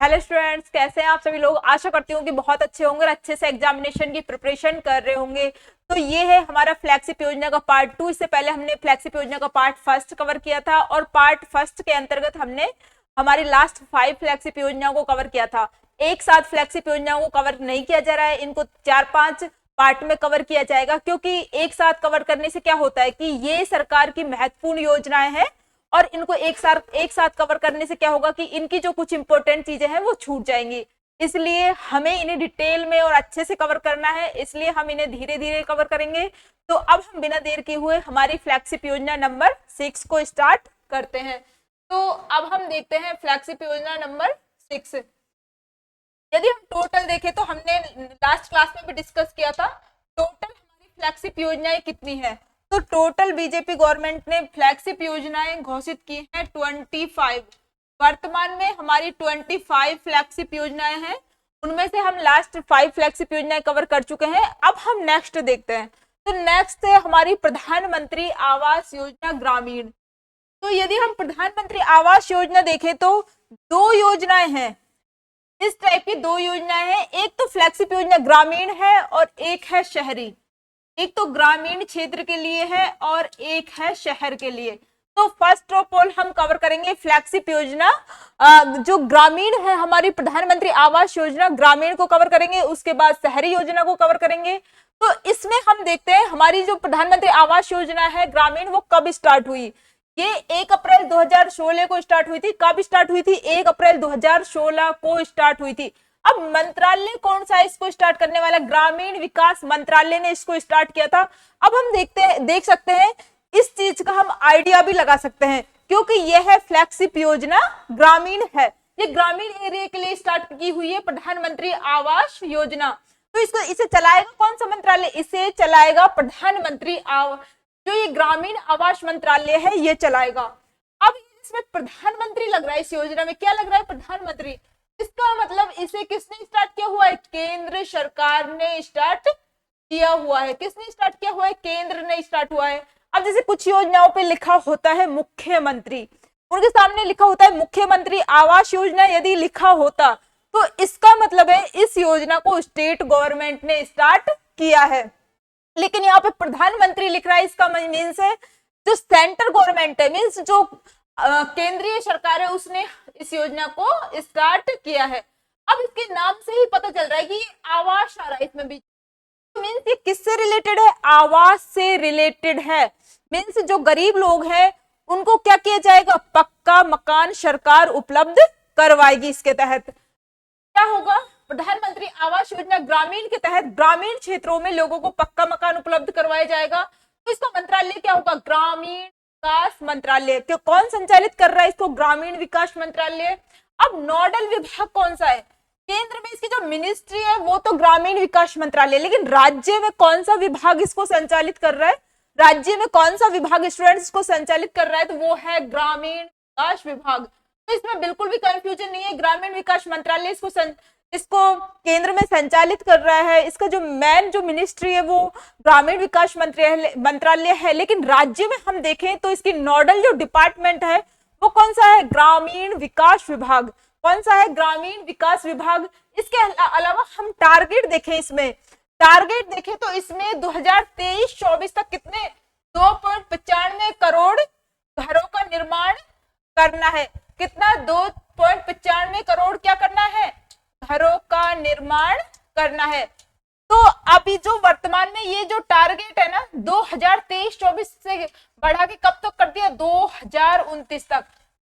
Hello students, कैसे हैं आप सभी लोग। आशा करती हूँ कि बहुत अच्छे होंगे और अच्छे से एग्जामिनेशन की प्रिपरेशन कर रहे होंगे। तो ये है हमारा फ्लैगशिप योजना का पार्ट 2। इससे पहले हमने फ्लैगशिप योजना का पार्ट फर्स्ट कवर किया था और पार्ट फर्स्ट के अंतर्गत हमने हमारी लास्ट 5 फ्लैगशिप योजनाओं को कवर किया था। एक साथ फ्लैगशिप योजनाओं को कवर नहीं किया जा रहा है, इनको 4-5 पार्ट में कवर किया जाएगा, क्योंकि एक साथ कवर करने से क्या होता है कि ये सरकार की महत्वपूर्ण योजनाएं हैं और इनको एक साथ कवर करने से क्या होगा कि इनकी जो कुछ इंपॉर्टेंट चीजें हैं वो छूट जाएंगी। इसलिए हमें इन्हें डिटेल में और अच्छे से कवर करना है, इसलिए हम इन्हें धीरे धीरे कवर करेंगे। तो अब हम बिना देर किए हुए हमारी फ्लैगशिप योजना नंबर 6 को स्टार्ट करते हैं। तो अब हम देखते हैं फ्लैगशिप योजना नंबर 6। यदि हम टोटल देखें तो हमने लास्ट क्लास में भी डिस्कस किया था, टोटल हमारी फ्लैगशिप योजनाएं कितनी है। तो टोटल बीजेपी गवर्नमेंट ने फ्लैगशिप योजनाएं घोषित की हैं 25। वर्तमान में हमारी 25 फ्लैगशिप योजनाएं हैं, उनमें से हम लास्ट 5 फ्लैगशिप योजनाएं कवर कर चुके हैं। अब हम नेक्स्ट देखते हैं। तो नेक्स्ट है हमारी प्रधानमंत्री आवास योजना ग्रामीण। तो यदि हम प्रधानमंत्री आवास योजना देखें तो 2 योजनाएं हैं, इस टाइप की 2 योजनाएं हैं। एक तो फ्लैगशिप योजना ग्रामीण है और एक है शहरी। एक तो ग्रामीण क्षेत्र के लिए है और एक है शहर के लिए। तो फर्स्ट ऑफ ऑल हम कवर करेंगे फ्लैगशिप योजना जो ग्रामीण है, हमारी प्रधानमंत्री आवास योजना ग्रामीण को कवर करेंगे, उसके बाद शहरी योजना को कवर करेंगे। तो इसमें हम देखते हैं हमारी जो प्रधानमंत्री आवास योजना है ग्रामीण वो कब स्टार्ट हुई। ये 1 अप्रैल 2016 को स्टार्ट हुई थी। कब स्टार्ट हुई थी? 1 अप्रैल 2016 को स्टार्ट हुई थी। अब मंत्रालय कौन सा इसको स्टार्ट करने वाला? ग्रामीण विकास मंत्रालय ने इसको स्टार्ट किया था। अब हम देख सकते हैं इस चीज का हम आइडिया भी लगा सकते हैं, क्योंकि यह है फ्लैगशिप योजना ग्रामीण है, ये ग्रामीण एरिया के लिए स्टार्ट की हुई है प्रधानमंत्री आवास योजना। तो इसे चलाएगा कौन सा मंत्रालय? इसे चलाएगा प्रधानमंत्री जो ये ग्रामीण आवास मंत्रालय है ये चलाएगा। अब इसमें प्रधानमंत्री लग रहा है, इस योजना में क्या लग रहा है? प्रधानमंत्री। इसका मतलब इसे किसने स्टार्ट किया हुआ है? केंद्र सरकार ने स्टार्ट किया हुआ है। किसने स्टार्ट किया हुआ है? केंद्र ने स्टार्ट हुआ है। अब जैसे कुछ योजनाओं पे लिखा होता है मुख्यमंत्री, उनके सामने लिखा होता है मुख्यमंत्री आवास योजना, यदि लिखा होता तो इसका मतलब है इस योजना को स्टेट गवर्नमेंट ने स्टार्ट किया है। लेकिन यहाँ पे प्रधानमंत्री लिख रहा है, इसका मीन्स है जो सेंट्रल गवर्नमेंट है, मीन्स जो केंद्रीय सरकार है उसने इस योजना को स्टार्ट किया है। अब इसके नाम से ही पता चल रहा है कि आवास आ रहा है इसमें भी। मीन्स ये किससे रिलेटेड है? आवास से रिलेटेड है। मीन्स जो गरीब लोग हैं उनको क्या किया जाएगा? पक्का मकान सरकार उपलब्ध करवाएगी। इसके तहत क्या होगा? प्रधानमंत्री आवास योजना ग्रामीण के तहत ग्रामीण क्षेत्रों में लोगों को पक्का मकान उपलब्ध करवाया जाएगा। तो इसका मंत्रालय क्या होगा? ग्रामीण विकास मंत्रालय। कौन संचालित कर रहा है इसको? ग्रामीण विकास मंत्रालय। अब नोडल विभाग कौन सा है? केंद्र में इसकी जो मिनिस्ट्री है वो तो ग्रामीण विकास मंत्रालय, लेकिन राज्य में कौन सा विभाग इसको संचालित कर रहा है? राज्य में कौन सा विभाग स्टूडेंट्स इसको संचालित कर रहा है? तो वो है ग्रामीण विकास विभाग। तो इसमें बिल्कुल भी कंफ्यूजन नहीं है। ग्रामीण विकास मंत्रालय इसको केंद्र में संचालित कर रहा है। इसका जो मेन जो मिनिस्ट्री है वो ग्रामीण विकास मंत्रालय है, लेकिन राज्य में हम देखें तो इसकी नोडल जो डिपार्टमेंट है वो कौन सा है? ग्रामीण विकास विभाग। कौन सा है? ग्रामीण विकास विभाग। इसके अलावा हम टारगेट देखें, इसमें टारगेट देखें तो इसमें 2023-24 तक कितने 2.95 करोड़ घरों का निर्माण करना है। कितना? 2.95 करोड़ क्या करना है? घरों का निर्माण करना है। तो अभी जो वर्तमान में ये जो टारगेट है ना 2023-24 से बढ़ा के कब तक कर दिया? 2029 तक।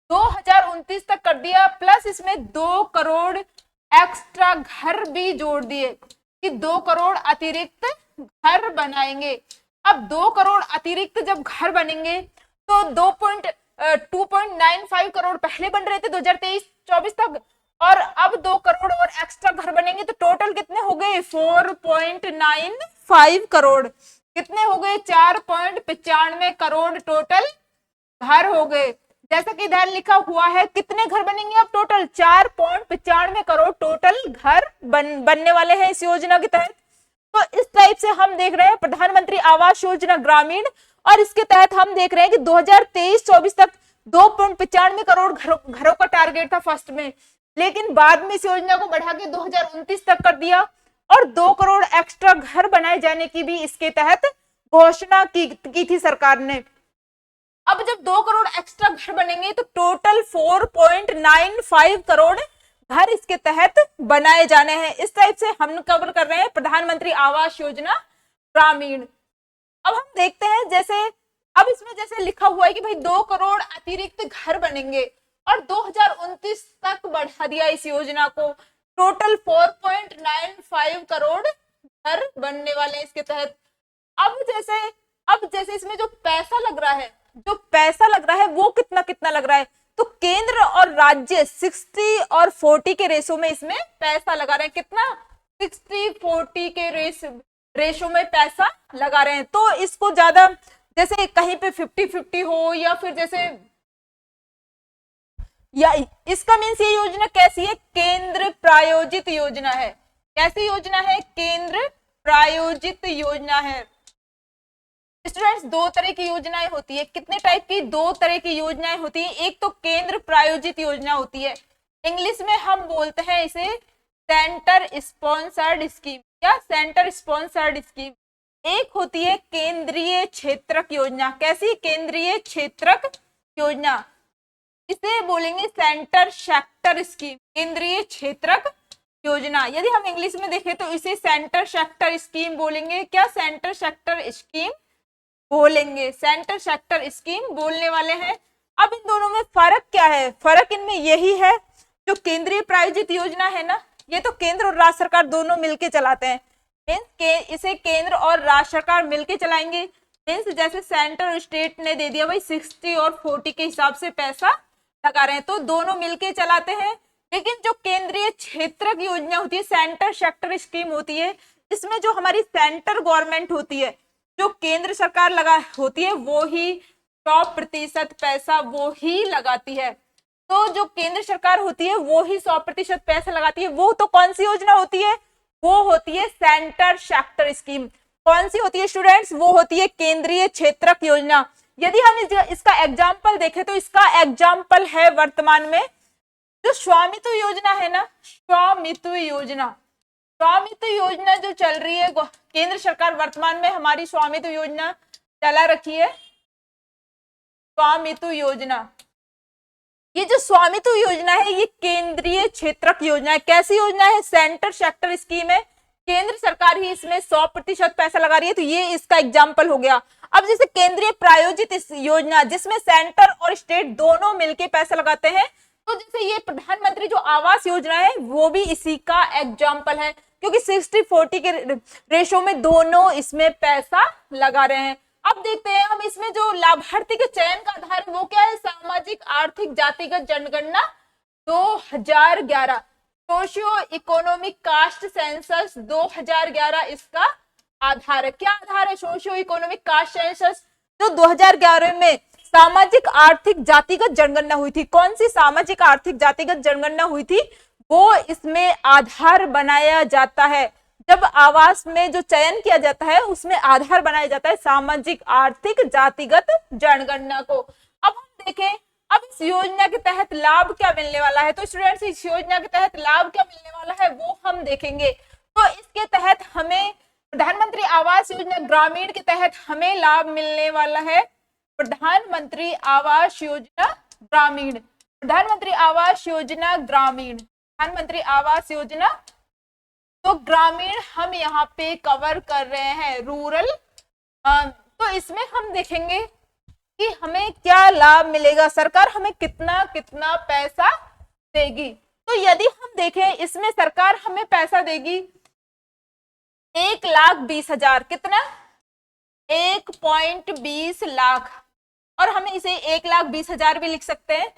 2029 तक कर दिया, प्लस इसमें 2 करोड़ एक्स्ट्रा घर भी जोड़ दिए कि 2 करोड़ अतिरिक्त घर बनाएंगे। अब 2 करोड़ अतिरिक्त जब घर बनेंगे तो 2.95 करोड़ पहले बन रहे थे 2023-24 तक, और अब 2 करोड़ और एक्स्ट्रा घर बनेंगे तो टोटल कितने हो गए? 4.95 करोड़। कितने हो गए? 4.95 करोड़ टोटल घर हो गए। जैसा कि इधर लिखा हुआ है, कितने घर बनेंगे अब टोटल? 4.95 करोड़ टोटल घर बनने वाले हैं इस योजना के तहत। तो इस टाइप से हम देख रहे हैं प्रधानमंत्री आवास योजना ग्रामीण, और इसके तहत हम देख रहे हैं कि 2023-24 तक 2.95 करोड़ घरों का टारगेट था फर्स्ट में, लेकिन बाद में इस योजना को बढ़ा के 2029 तक कर दिया और 2 करोड़ एक्स्ट्रा घर बनाए जाने की भी इसके तहत घोषणा की थी सरकार ने। अब जब 2 करोड़ एक्स्ट्रा घर बनेंगे तो टोटल 4.95 करोड़ घर इसके तहत बनाए जाने हैं। इस टाइप से हम कवर कर रहे हैं प्रधानमंत्री आवास योजना ग्रामीण। अब हम देखते हैं जैसे अब इसमें जैसे लिखा हुआ है कि भाई 2 करोड़ अतिरिक्त घर बनेंगे और 2029 तक बढ़ा दिया इस योजना को, टोटल 4.95 करोड़ घर बनने वाले हैं इसके तहत। अब जैसे इसमें जो पैसा लग रहा है वो कितना कितना लग रहा है, तो केंद्र और राज्य 60 और 40 के रेशो में इसमें पैसा लगा रहे हैं। कितना? 60-40 के रेशो में पैसा लगा रहे हैं। तो इसको ज्यादा जैसे कहीं पे 50-50 हो या फिर जैसे या इसका मीन्स ये योजना कैसी है? केंद्र प्रायोजित योजना है। कैसी योजना है? केंद्र प्रायोजित योजना है। स्टूडेंट्स, 2 तरह की योजनाएं होती है। कितने टाइप की? 2 तरह की योजनाएं होती है। एक तो केंद्र प्रायोजित योजना होती है, इंग्लिश में हम बोलते हैं इसे सेंटर स्पॉन्सर्ड स्कीम या सेंटर स्पॉन्सर्ड स्कीम। एक होती है केंद्रीय क्षेत्रक योजना। कैसी? केंद्रीय क्षेत्रक योजना, इसे बोलेंगे सेंटर सेक्टर स्कीम, केंद्रीय क्षेत्रक योजना। यदि हम इंग्लिश में देखें तो इसे सेंटर सेक्टर स्कीम बोलेंगे। क्या? सेंटर सेक्टर स्कीम बोलेंगे, सेंटर सेक्टर स्कीम बोलने वाले हैं। अब इन दोनों में फर्क क्या है? फर्क इनमें यही है, जो केंद्रीय प्रायोजित योजना है ना, ये तो केंद्र और राज्य सरकार दोनों मिलके चलाते हैं। इसे केंद्र और राज्य सरकार मिलके चलाएंगे। जैसे सेंटर और स्टेट ने दे दिया भाई 60 और 40 के हिसाब से पैसा लगा रहे हैं, तो दोनों मिलके चलाते हैं। लेकिन जो केंद्रीय क्षेत्रक योजना होती है, सेंटर सेक्टर स्कीम होती है, इसमें जो हमारी सेंटर गवर्नमेंट होती है, जो केंद्र सरकार लगा होती है, वो ही 100% पैसा वो ही लगाती है। तो जो केंद्र सरकार होती है वो ही 100% पैसा लगाती है। वो तो कौन सी योजना होती है? वो होती है सेंटर सेक्टर स्कीम। कौन सी होती है स्टूडेंट्स? वो होती है केंद्रीय क्षेत्रक योजना। यदि हम इसका एग्जाम्पल देखें तो इसका एग्जाम्पल है वर्तमान में जो स्वामित्व योजना है ना, स्वामित्व योजना जो चल रही है, केंद्र सरकार वर्तमान में हमारी स्वामित्व योजना चला रखी है। स्वामित्व योजना, ये जो स्वामित्व योजना है ये केंद्रीय क्षेत्रक योजना है। कैसी योजना है? सेंटर सेक्टर स्कीम है, केंद्र सरकार ही इसमें 100% पैसा लगा रही है, तो ये इसका एग्जाम्पल हो गया। अब जैसे केंद्रीय प्रायोजित योजना जिसमें सेंटर और स्टेट दोनों मिलके पैसा लगाते हैं, तो जैसे ये प्रधानमंत्री जो आवास योजना है वो भी इसी का एग्जाम्पल है, क्योंकि 60-40 के रेशो में दोनों इसमें पैसा लगा रहे हैं। अब देखते हैं हम इसमें जो लाभार्थी के चयन का आधार वो क्या है? सामाजिक आर्थिक जातिगत जनगणना 2011, सोशियो इकोनॉमिक कास्ट सेंसस 2011 इसका आधार है। क्या आधार है? सोशियो इकोनॉमिक कास्ट सेंसस जो 2011 में सामाजिक आर्थिक जातिगत जनगणना हुई थी। कौन सी सामाजिक आर्थिक जातिगत जनगणना हुई थी? वो इसमें आधार बनाया जाता है। जब आवास में जो चयन किया जाता है उसमें आधार बनाया जाता है सामाजिक आर्थिक जातिगत जनगणना को। अब हम देखें अब इस योजना के तहत लाभ क्या मिलने वाला है। तो स्टूडेंट्स, इस योजना के तहत लाभ क्या मिलने वाला है वो हम देखेंगे। तो इसके तहत हमें प्रधानमंत्री आवास योजना ग्रामीण के तहत हमें लाभ मिलने वाला है प्रधानमंत्री आवास योजना ग्रामीण, प्रधानमंत्री आवास योजना ग्रामीण, प्रधानमंत्री आवास योजना। तो ग्रामीण हम यहाँ पे कवर कर रहे हैं रूरल। तो इसमें हम देखेंगे कि हमें क्या लाभ मिलेगा, सरकार हमें कितना कितना पैसा देगी। तो यदि हम देखें इसमें सरकार हमें पैसा देगी 1,20,000, कितना? 1.20 लाख, और हमें इसे 1,20,000 भी लिख सकते हैं।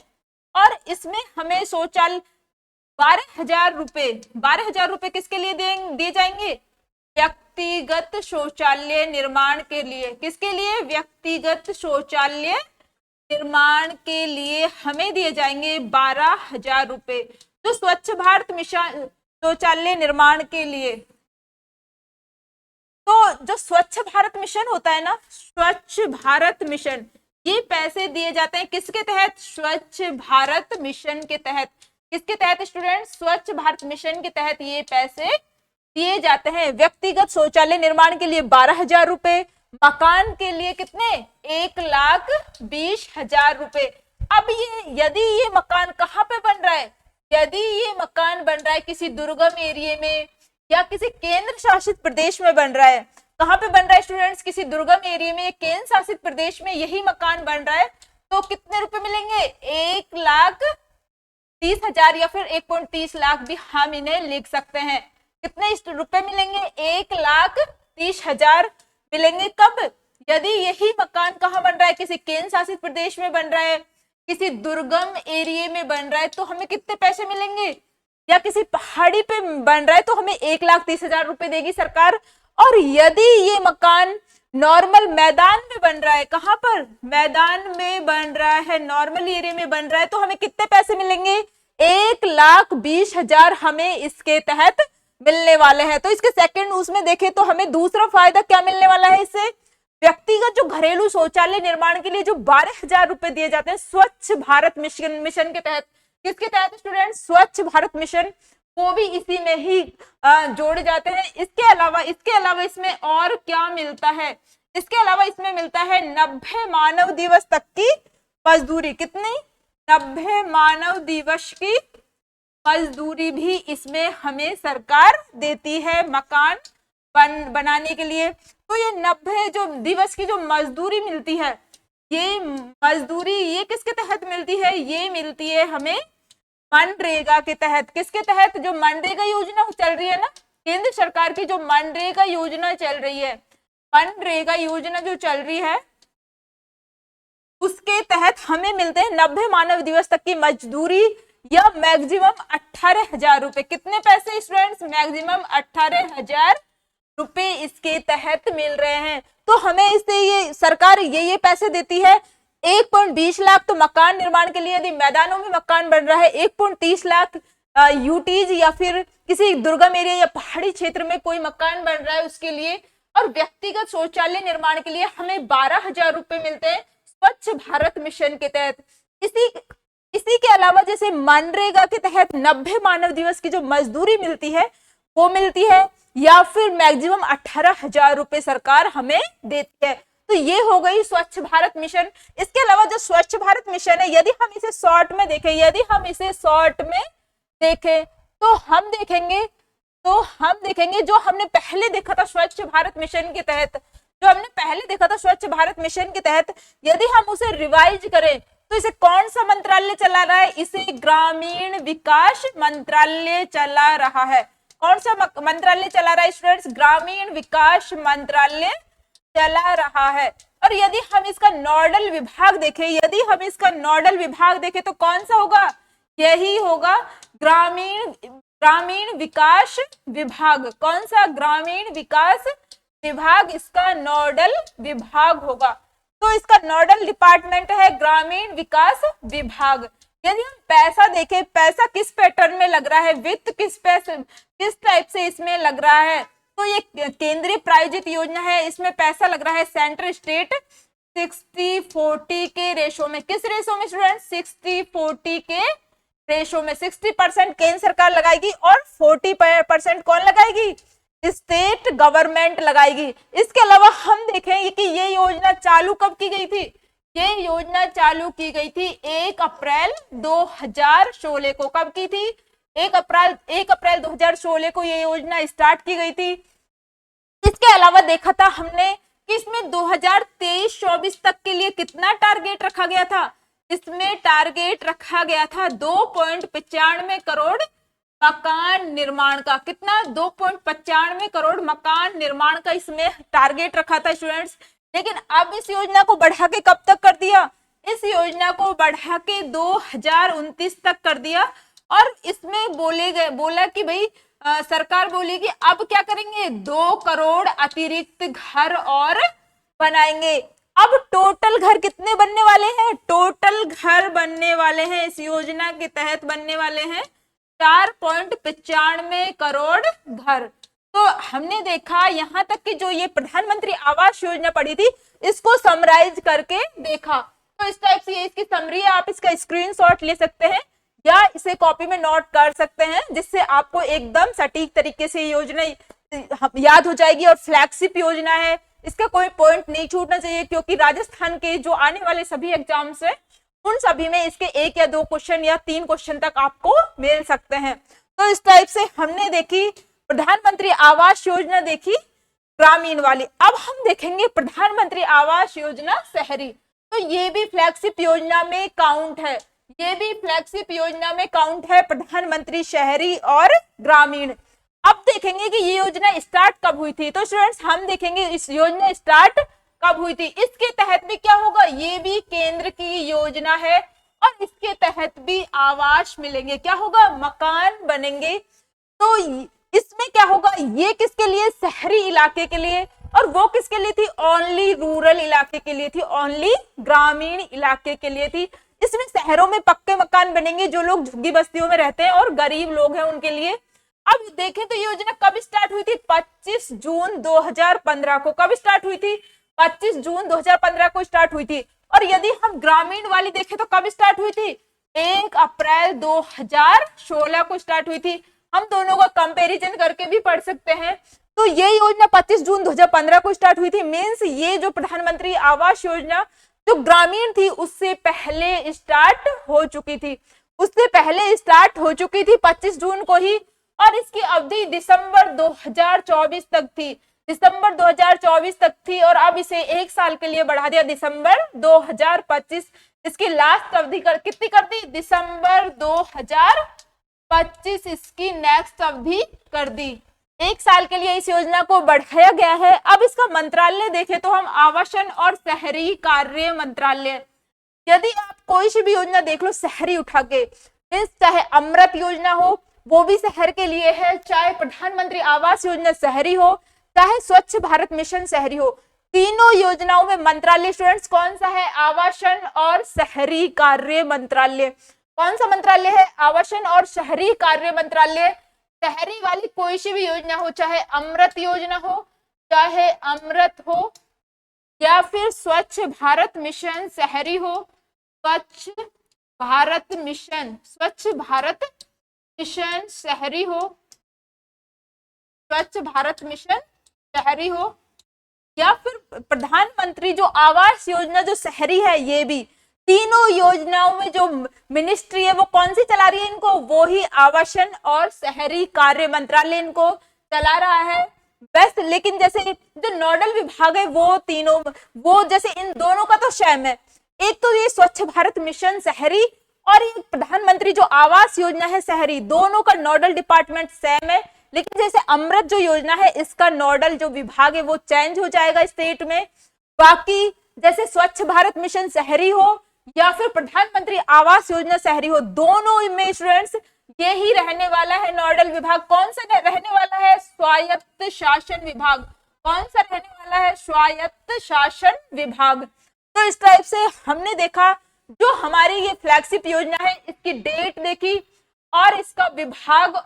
और इसमें हमें शौचालय 12,000 रुपए, 12,000 रुपए किसके लिए दिए जाएंगे? व्यक्तिगत शौचालय निर्माण के लिए। किसके लिए? व्यक्तिगत शौचालय निर्माण के लिए हमें दिए जाएंगे 12,000 रुपए। जो स्वच्छ भारत मिशन शौचालय निर्माण के लिए, तो जो स्वच्छ भारत मिशन होता है ना, स्वच्छ भारत मिशन, ये पैसे दिए जाते हैं किसके तहत? स्वच्छ भारत मिशन के तहत। किसके तहत स्टूडेंट? स्वच्छ भारत मिशन के तहत ये पैसे दिए जाते हैं। व्यक्तिगत शौचालय निर्माण के लिए 12,000 रुपए, मकान के लिए कितने? 1,20,000 रुपए। अब ये यदि ये मकान कहाँ पे बन रहा है? यदि ये मकान बन रहा है किसी दुर्गम एरिया में या किसी केंद्र शासित प्रदेश में बन रहा है, कहाँ पे बन रहा है स्टूडेंट्स? किसी दुर्गम एरिया में, केंद्र शासित प्रदेश में यही मकान बन रहा है, तो कितने रुपए मिलेंगे? 1,30,000 या फिर 1.30 लाख भी हम इन्हें लिख सकते हैं। कितने रुपए मिलेंगे? 1,30,000 मिलेंगे। कब? यदि यही मकान कहाँ बन रहा है? किसी केंद्र शासित प्रदेश में बन रहा है, किसी दुर्गम एरिया में बन रहा है, तो हमें कितने पैसे मिलेंगे? या किसी पहाड़ी पे बन रहा है तो हमें 1,30,000 रुपए देगी सरकार। और यदि ये मकान नॉर्मल मैदान में बन रहा है, कहां पर? मैदान में बन रहा है, नॉर्मल एरिया में बन रहा है, तो हमें कितने पैसे मिलेंगे? 1,20,000 हमें इसके तहत मिलने वाले हैं। तो इसके सेकंड उसमें देखें तो हमें दूसरा फायदा क्या मिलने वाला है इससे? व्यक्तिगत जो घरेलू शौचालय निर्माण के लिए जो 12,000 रुपए दिए जाते हैं स्वच्छ भारत मिशन के तहत। किसके तहत स्टूडेंट? स्वच्छ भारत मिशन, वो भी इसी में ही जोड़े जाते हैं। इसके अलावा इसमें और क्या मिलता है? इसके अलावा इसमें मिलता है 90 मानव दिवस तक की मजदूरी। कितनी? 90 मानव दिवस की मजदूरी भी इसमें हमें सरकार देती है मकान बनाने के लिए। तो ये 90 जो दिवस की जो मजदूरी मिलती है, ये मजदूरी ये किसके तहत मिलती है? ये मिलती है हमें मनरेगा के तहत। किसके तहत? जो मनरेगा योजना चल रही है ना, केंद्र सरकार की जो मनरेगा योजना चल रही है, मनरेगा योजना जो चल रही है उसके तहत हमें मिलते हैं 90 मानव दिवस तक की मजदूरी या मैक्सिमम 18,000 रुपए। कितने पैसे स्टूडेंट्स? मैक्सिमम 18,000 रुपए इसके तहत मिल रहे हैं। तो हमें इससे ये सरकार ये पैसे देती है। 1.20 लाख तो मकान निर्माण के लिए, यदि मैदानों में मकान बन रहा है, 1.30 लाख यूटीज या फिर किसी दुर्गम एरिया या पहाड़ी क्षेत्र में कोई मकान बन रहा है उसके लिए, और व्यक्तिगत शौचालय निर्माण के लिए हमें 12,000 रुपए मिलते हैं स्वच्छ भारत मिशन के तहत। इसी के अलावा जैसे मनरेगा के तहत 90 मानव दिवस की जो मजदूरी मिलती है वो मिलती है, या फिर मैक्सिमम 18,000 रुपए सरकार हमें देती है। तो ये हो गई स्वच्छ भारत मिशन। इसके अलावा जो स्वच्छ भारत मिशन है, यदि हम इसे शॉर्ट में देखें तो हम देखेंगे जो हमने पहले देखा था स्वच्छ भारत मिशन के तहत, यदि हम उसे रिवाइज करें तो इसे कौन सा मंत्रालय चला रहा है? इसे ग्रामीण विकास मंत्रालय चला रहा है। कौन सा मंत्रालय चला रहा है स्टूडेंट्स? ग्रामीण विकास मंत्रालय चला रहा है। और यदि हम इसका नोडल विभाग देखें, तो कौन सा होगा? यही होगा ग्रामीण विकास विभाग। कौन सा? ग्रामीण विकास विभाग इसका नोडल विभाग होगा। तो इसका नोडल डिपार्टमेंट है ग्रामीण विकास विभाग। यदि हम पैसा देखें, पैसा किस पैटर्न में लग रहा है, वित्त किस टाइप से इसमें लग रहा है, तो ये केंद्रीय प्रायोजित योजना है। इसमें पैसा लग रहा है सेंट्रल स्टेट 60-40 के रेशो में। किस रेशो में स्टूडेंट? 60-40 के रेशो में। 60% केंद्र सरकार लगाएगी और 40% कौन लगाएगी? स्टेट गवर्नमेंट लगाएगी। इसके अलावा हम देखें कि ये योजना चालू कब की गई थी? ये योजना चालू की गई थी 1 अप्रैल 2016 को। कब की थी? 1 अप्रैल 2016 को ये योजना स्टार्ट की गई थी। इसके अलावा देखा था हमने कि इसमें 2023-24 तक के लिए कितना टारगेट रखा गया था? इसमें टारगेट रखा गया था 2.95 करोड़ मकान निर्माण का। कितना? 2.95 करोड़ मकान निर्माण का इसमें टारगेट रखा था स्टूडेंट्स। लेकिन अब इस योजना को बढ़ा के कब तक कर दिया? इस योजना को बढ़ा के 2029 तक कर दिया। और इसमें बोला कि भाई सरकार बोली कि अब क्या करेंगे? 2 करोड़ अतिरिक्त घर और बनाएंगे। अब टोटल घर कितने बनने वाले हैं? टोटल घर बनने वाले हैं इस योजना के तहत बनने वाले हैं 4.95 करोड़ घर। तो हमने देखा यहाँ तक कि जो ये प्रधानमंत्री आवास योजना पड़ी थी, इसको समराइज करके देखा। तो इस टाइप से इसकी समरी है, आप इसका स्क्रीनशॉट ले सकते हैं। या इसे कॉपी में नोट कर सकते हैं, जिससे आपको एकदम सटीक तरीके से योजना याद हो जाएगी। और फ्लैगशिप योजना है, इसका कोई पॉइंट नहीं छूटना चाहिए, क्योंकि राजस्थान के जो आने वाले सभी एग्जाम्स है उन सभी में इसके 1 या 2 क्वेश्चन या 3 क्वेश्चन तक आपको मिल सकते हैं। तो इस टाइप से हमने देखी प्रधानमंत्री आवास योजना, देखी ग्रामीण वाली। अब हम देखेंगे प्रधानमंत्री आवास योजना शहरी। तो ये भी फ्लैगशिप योजना में काउंट है, ये भी फ्लैगशिप योजना में काउंट है, प्रधानमंत्री शहरी और ग्रामीण। अब देखेंगे कि ये योजना स्टार्ट कब हुई थी। तो स्टूडेंट्स हम देखेंगे इस योजना स्टार्ट कब हुई थी। इसके तहत भी क्या होगा, ये भी केंद्र की योजना है और इसके तहत भी आवास मिलेंगे, क्या होगा, मकान बनेंगे। तो इसमें क्या होगा, ये किसके लिए, शहरी इलाके के लिए, और वो किसके लिए थी, ओनली रूरल इलाके के लिए थी, ओनली ग्रामीण इलाके के लिए थी। इसमें शहरों में पक्के मकान बनेंगे, जो लोग झुग्गी बस्तियों में रहते हैं और गरीब लोग हैं उनके लिए। अब देखें तो योजना कब स्टार्ट हुई थी, 25 जून 2015 को। कब स्टार्ट हुई थी, 25 जून 2015 को स्टार्ट हुई थी। और यदि हम ग्रामीण वाली देखें तो कब स्टार्ट हुई थी, 1 अप्रैल 2016 को स्टार्ट हुई थी। हम दोनों का कंपैरिजन करके भी पढ़ सकते हैं। तो ये योजना 25 जून 2015 को स्टार्ट हुई थी, मींस ये जो प्रधानमंत्री आवास योजना जो ग्रामीण थी उससे पहले स्टार्ट हो चुकी थी, उससे पहले स्टार्ट हो चुकी थी 25 जून को ही। और इसकी अवधि दिसंबर 2024 तक थी, दिसंबर 2024 तक थी। और अब इसे 1 साल के लिए बढ़ा दिया, दिसंबर 2025। इसकी लास्ट अवधि कितनी कर दी, दिसंबर 2025 इसकी नेक्स्ट अवधि कर दी। 1 साल के लिए इस योजना को बढ़ाया गया है। अब इसका मंत्रालय देखें तो हम आवासन और शहरी कार्य मंत्रालय। यदि आप कोई सी भी योजना देख लो शहरी उठा के, चाहे अमृत योजना हो वो भी शहर के लिए है, चाहे प्रधानमंत्री आवास योजना शहरी हो, चाहे स्वच्छ भारत मिशन शहरी हो, तीनों योजनाओं में मंत्रालय स्टूडेंट्स कौन सा है, आवासन और शहरी कार्य मंत्रालय। कौन सा मंत्रालय है, आवासन और शहरी कार्य मंत्रालय। शहरी वाली कोई सी भी योजना हो, चाहे अमृत योजना हो, चाहे अमृत हो, या फिर स्वच्छ भारत मिशन शहरी हो, स्वच्छ भारत मिशन, स्वच्छ भारत मिशन शहरी हो, स्वच्छ भारत मिशन शहरी हो, या फिर प्रधानमंत्री जो आवास योजना जो शहरी है, ये भी तीनों योजनाओं में जो मिनिस्ट्री है वो कौन सी चला रही है इनको, वो ही आवासन और शहरी कार्य मंत्रालय इनको चला रहा है। बेस्ट, लेकिन जैसे जो नोडल विभाग है वो तीनों, वो जैसे इन दोनों का तो सेम है, एक तो ये स्वच्छ भारत मिशन शहरी और ये प्रधानमंत्री जो आवास योजना है शहरी, दोनों का नोडल डिपार्टमेंट सेम है। लेकिन जैसे अमृत जो योजना है इसका नोडल जो विभाग है वो चेंज हो जाएगा स्टेट में। बाकी जैसे स्वच्छ भारत मिशन शहरी हो या फिर प्रधानमंत्री आवास योजना शहरी हो, दोनों में स्टूडेंट्स ये ही रहने वाला है नोडल विभाग। कौन सा रहने वाला है, स्वायत्त शासन विभाग। कौन सा रहने वाला है, स्वायत्त शासन विभाग। तो इस टाइप से हमने देखा जो हमारी ये फ्लैगशिप योजना है, इसकी डेट देखी और इसका विभाग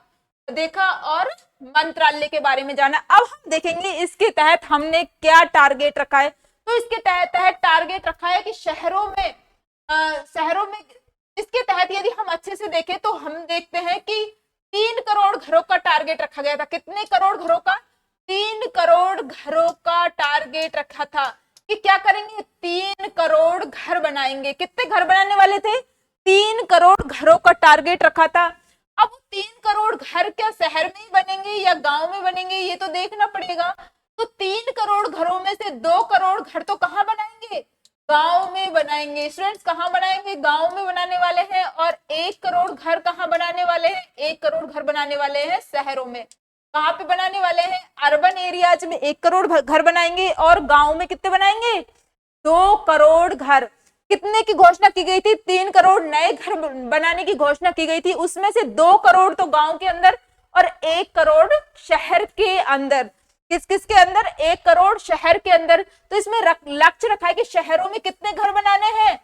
देखा और मंत्रालय के बारे में जाना। अब हम देखेंगे इसके तहत हमने क्या टारगेट रखा है। तो इसके तहत टारगेट रखा है कि शहरों में इसके तहत यदि हम अच्छे से देखें तो हम देखते हैं कि 3 करोड़ घरों का टारगेट रखा गया था। कितने करोड़ घरों का, 3 करोड़ घरों का टारगेट रखा था कि क्या करेंगे, 3 करोड़ घर बनाएंगे। कितने घर बनाने वाले थे, 3 करोड़ घरों का टारगेट रखा था। अब 3 करोड़ घर क्या शहर में ही बनेंगे या गांव में बनेंगे, ये तो देखना पड़ेगा। तो 3 करोड़ घरों में से 2 करोड़ घर तो कहाँ बनाएंगे, गांव में बनाएंगे। स्टूडेंट्स कहाँ बनाएंगे, गांव में बनाने वाले हैं। और 1 करोड़ घर कहाँ बनाने वाले हैं, 1 करोड़ घर बनाने वाले हैं शहरों में। कहाँ पे बनाने वाले हैं, अर्बन एरियाज में 1 करोड़ घर बनाएंगे और गांव में कितने बनाएंगे, 2 करोड़ घर। कितने की घोषणा की गई थी, 3 करोड़ नए घर बनाने की घोषणा की गई थी। उसमें से 2 करोड़ तो गांव के अंदर और 1 करोड़ शहर के अंदर। किस किस के अंदर, 1 करोड़ शहर के अंदर। तो इसमें लक्ष्य रखा है कि शहरों में कितने घर बनाने हैं,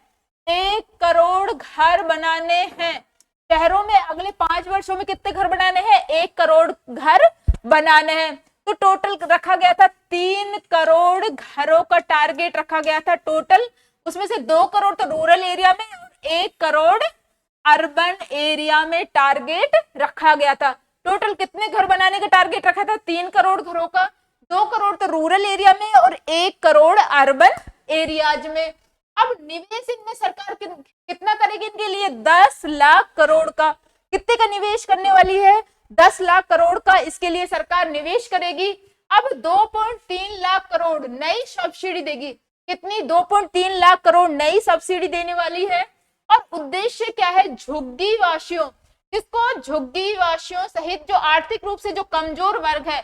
1 करोड़ घर बनाने हैं। शहरों में अगले 5 वर्षों में कितने घर बनाने हैं, 1 करोड़ घर बनाने हैं। तो टोटल रखा गया था 3 करोड़ घरों का टारगेट रखा गया था टोटल। उसमें से 2 करोड़ तो रूरल एरिया में और 1 करोड़ अर्बन एरिया में टारगेट रखा गया था। टोटल कितने घर बनाने का टारगेट रखा था? 3 करोड़ घरों का। 2 करोड़ तो रूरल एरिया में और 1 करोड़ अर्बन एरियाज में। अब निवेश इनमें सरकार कितना करेगी इनके लिए? 10 लाख करोड़ का। कितने का निवेश करने वाली है? 10 लाख करोड़ का इसके लिए सरकार निवेश करेगी। अब 2.3 लाख करोड़ नई सब्सिडी देगी। कितनी? 2.3 लाख करोड़ नई सब्सिडी देने वाली है। और उद्देश्य क्या है? झुग्गी वासियों, किसको? झुग्गी वासियों सहित जो आर्थिक रूप से जो कमजोर वर्ग है,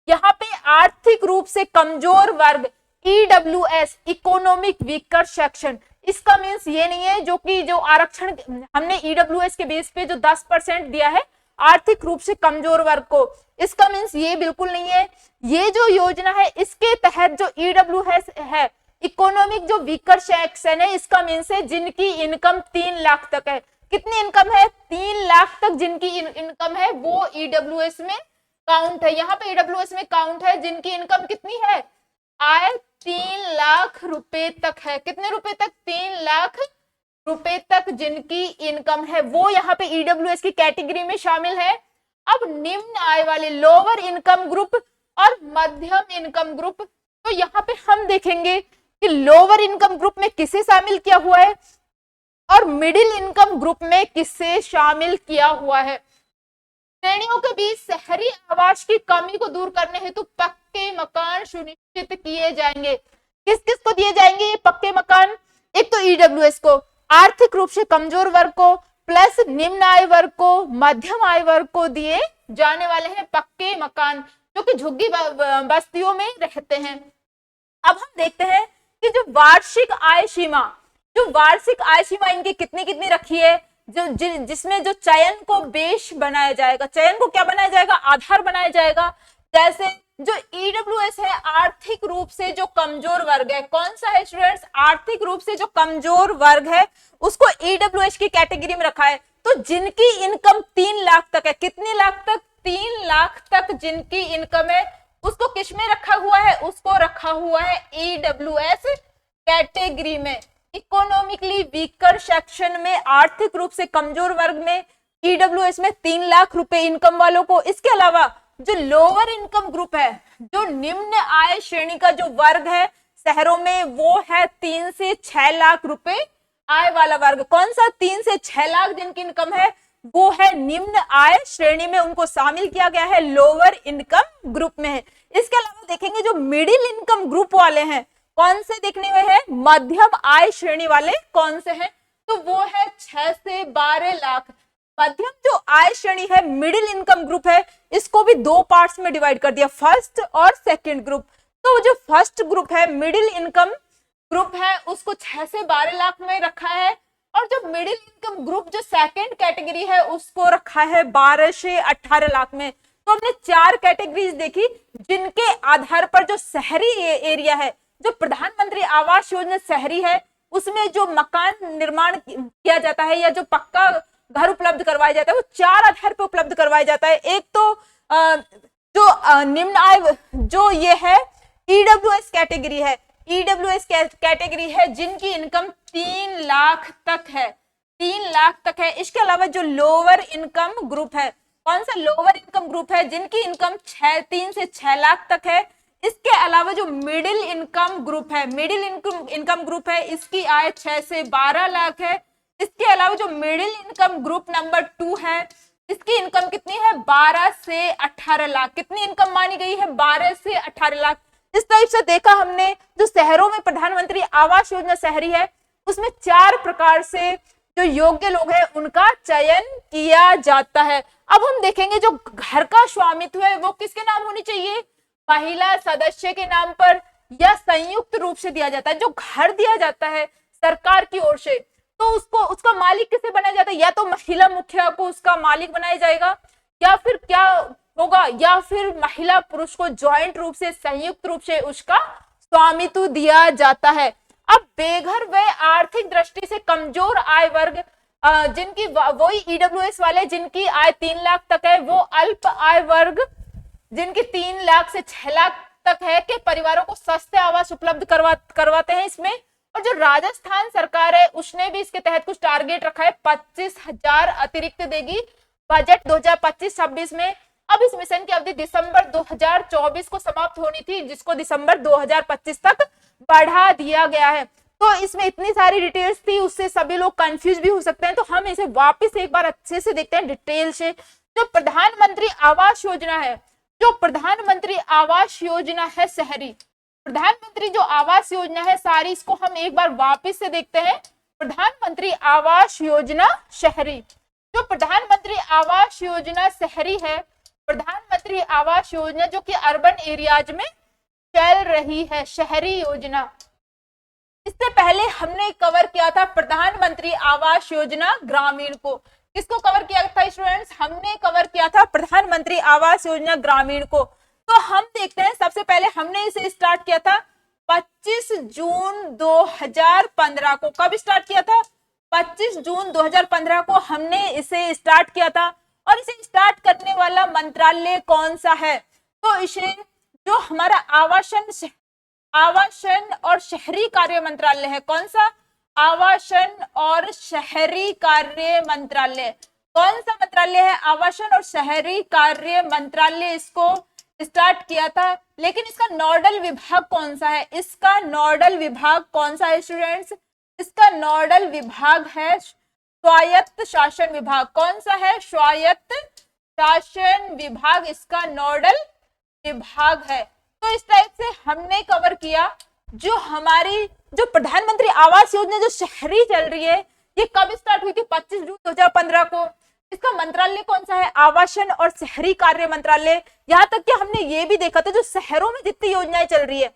यहाँ पे आर्थिक रूप से कमजोर वर्ग, ईडब्ल्यूएस, इकोनॉमिक वीकर सेक्शन। इसका मीन्स ये नहीं है जो कि जो आरक्षण हमने ईडब्ल्यूएस के बेस पे जो 10% दिया है आर्थिक रूप से कमजोर वर्ग को, इसका मीन्स ये बिल्कुल नहीं है। ये जो योजना है इसके तहत जो ईडब्ल्यूएस है, इकोनॉमिक जो वीकर सेक्शन है, इसका मीन्स है जिनकी इनकम 3 लाख तक है। कितनी इनकम है? 3 लाख तक जिनकी इनकम है वो ईडब्ल्यूएस में काउंट है। यहाँ पे ईडब्ल्यूएस में काउंट है जिनकी इनकम कितनी है? आय 3 लाख रुपए तक है। कितने रुपए तक? 3 लाख रुपए तक जिनकी इनकम है वो यहाँ पे ईडब्ल्यूएस की कैटेगरी में शामिल है। अब निम्न आय वाले, लोअर इनकम ग्रुप और मध्यम इनकम ग्रुप, तो यहाँ पे हम देखेंगे कि लोअर इनकम ग्रुप में किसे शामिल किया हुआ है और मिडिल इनकम ग्रुप में किसे शामिल किया हुआ है। श्रेणियों के बीच शहरी आवास की कमी को दूर करने हेतु पक्के मकान सुनिश्चित किए जाएंगे। किस किस को दिए जाएंगे ये पक्के मकान? एक तो ईडब्ल्यूएस को, आर्थिक रूप से कमजोर वर्ग को, प्लस निम्न आय वर्ग को, मध्यम आय वर्ग को दिए जाने वाले हैं पक्के मकान, जो कि झुग्गी बस्तियों में रहते हैं। अब हम देखते हैं कि जो वार्षिक आय सीमा, जो वार्षिक आय सीमा इनकी कितनी कितनी रखी है, जो जिसमें जो चयन को बेस बनाया जाएगा, चयन को क्या बनाया जाएगा? आधार बनाया जाएगा। जैसे जो ईडब्ल्यूएस है, आर्थिक रूप से जो कमजोर वर्ग है, कौन सा है स्टूडेंट्स? आर्थिक रूप से जो कमजोर वर्ग है उसको ईडब्ल्यूएस की कैटेगरी में रखा है। तो जिनकी इनकम 3 लाख तक है, कितने लाख तक? 3 लाख तक जिनकी इनकम है उसको किस में रखा हुआ है? उसको रखा हुआ है ईडब्ल्यूएस कैटेगरी में। इकोनॉमिकली वीकर सेक्शन में, आर्थिक रूप से कमजोर वर्ग में, ईडब्ल्यूएस में 3 लाख रुपए इनकम वालों को। इसके अलावा जो लोअर इनकम ग्रुप है, जो निम्न आय श्रेणी का जो वर्ग है शहरों में, वो है 3 से 6 लाख रुपए आय वाला वर्ग। कौन सा? 3 से 6 लाख जिनकी इनकम है वो है निम्न आय श्रेणी में, उनको शामिल किया गया है, लोअर इनकम ग्रुप में है। इसके अलावा देखेंगे जो मिडिल इनकम ग्रुप वाले हैं, कौन से देखने में है? मध्यम आय श्रेणी वाले कौन से हैं? तो वो है 6 से 12 लाख। मध्यम जो आय श्रेणी है, मिडिल इनकम ग्रुप है, इसको भी 2 पार्ट्स में डिवाइड कर दिया, फर्स्ट और सेकंड ग्रुप। तो जो फर्स्ट ग्रुप है, मिडिल इनकम ग्रुप है, उसको 6 से 12 लाख में रखा है। और जो मिडिल इनकम ग्रुप जो सेकंड कैटेगरी है उसको रखा है 12 से 18 लाख में। तो हमने 4 कैटेगरीज देखी जिनके आधार पर जो शहरी एरिया है, जो प्रधानमंत्री आवास योजना शहरी है, उसमें जो मकान निर्माण किया जाता है या जो पक्का घर उपलब्ध करवाया जाता है वो 4 आधार पर उपलब्ध करवाया जाता है। एक तो जो निम्न आय, जो ये है ईडब्ल्यूएस कैटेगरी है, ईडब्ल्यूएस कैटेगरी है जिनकी इनकम 3 लाख तक है, 3 लाख तक है। इसके अलावा जो लोअर इनकम ग्रुप है, कौन सा लोअर इनकम ग्रुप है? जिनकी इनकम 3 से 6 लाख तक है। इसके अलावा जो मिडिल इनकम ग्रुप है, मिडिल इनकम ग्रुप है, इसकी आय 6 से 12 लाख है। इसके अलावा जो मिडिल इनकम ग्रुप नंबर 2 है, इसकी इनकम कितनी है? 12 से 18 लाख। कितनी इनकम मानी गई है? 12 से 18 लाख। इस टाइप से देखा हमने जो शहरों में प्रधानमंत्री आवास योजना शहरी है उसमें 4 प्रकार से जो योग्य लोग हैं उनका चयन किया जाता है। अब हम देखेंगे जो घर का स्वामित्व है वो किसके नाम होनी चाहिए? महिला सदस्य के नाम पर या संयुक्त रूप से दिया जाता है। जो घर दिया जाता है सरकार की ओर से तो उसको उसका मालिक किसे बनाया जाता है? या तो महिला मुखिया को उसका मालिक बनाया जाएगा, या फिर क्या होगा, या फिर महिला पुरुष को ज्वाइंट रूप से, संयुक्त रूप से उसका स्वामित्व दिया जाता है। अब बेघर व आर्थिक दृष्टि से कमजोर आय वर्ग, जिनकी वही ईडब्ल्यूएस वाले जिनकी आय 3 लाख तक है, वो अल्प आय वर्ग जिनकी 3 लाख से 6 लाख तक है के परिवारों को सस्ते आवास उपलब्ध करवाते हैं। इसमें और जो राजस्थान सरकार है उसने भी इसके तहत कुछ टारगेट रखा है, 25,000 अतिरिक्त देगी बजट 2025-26 में। अब इस मिशन की अवधि दिसंबर 2024 को समाप्त होनी थी, जिसको दिसंबर 2025 तक बढ़ा दिया गया है। तो इसमें इतनी सारी डिटेल्स थी, उससे सभी लोग कंफ्यूज भी हो सकते हैं, तो हम इसे वापस एक बार अच्छे से देखते हैं डिटेल से। जो प्रधानमंत्री आवास योजना है, जो प्रधानमंत्री आवास योजना है शहरी, प्रधानमंत्री जो आवास योजना है सारी, इसको हम एक बार वापस से देखते हैं। प्रधानमंत्री आवास योजना शहरी, जो प्रधानमंत्री आवास योजना शहरी है, प्रधानमंत्री आवास योजना जो कि अर्बन एरियाज में चल रही है, शहरी योजना। इससे पहले हमने कवर किया था प्रधानमंत्री आवास योजना ग्रामीण को। किसको कवर किया था स्टूडेंट्स? हमने कवर किया था प्रधानमंत्री आवास योजना ग्रामीण को। तो हम देखते हैं, सबसे पहले हमने इसे स्टार्ट किया था 25 जून 2015 को। कब स्टार्ट किया था? 25 जून 2015 को हमने इसे स्टार्ट किया था। और इसे स्टार्ट करने वाला मंत्रालय कौन सा है? तो इसे जो हमारा आवासन और शहरी कार्य मंत्रालय है, कौन सा? आवासन और शहरी कार्य मंत्रालय। कौन सा मंत्रालय है? आवासन और शहरी कार्य मंत्रालय इसको स्टार्ट किया था। लेकिन इसका नोडल विभाग कौन सा है? इसका नोडल विभाग कौन सा है स्टूडेंट्स? इसका नोडल विभाग है स्वायत्त शासन विभाग। कौन सा है? स्वायत्त शासन विभाग इसका नोडल विभाग है। तो इस टाइप से हमने कवर किया जो हमारी जो प्रधानमंत्री आवास योजना जो शहरी चल रही है, ये कब स्टार्ट हुई थी? 25 जून 2015 को। इसका मंत्रालय कौन सा है? आवासन और शहरी कार्य मंत्रालय। यहाँ तक कि हमने ये भी देखा था जो शहरों में जितनी योजनाएं चल रही है,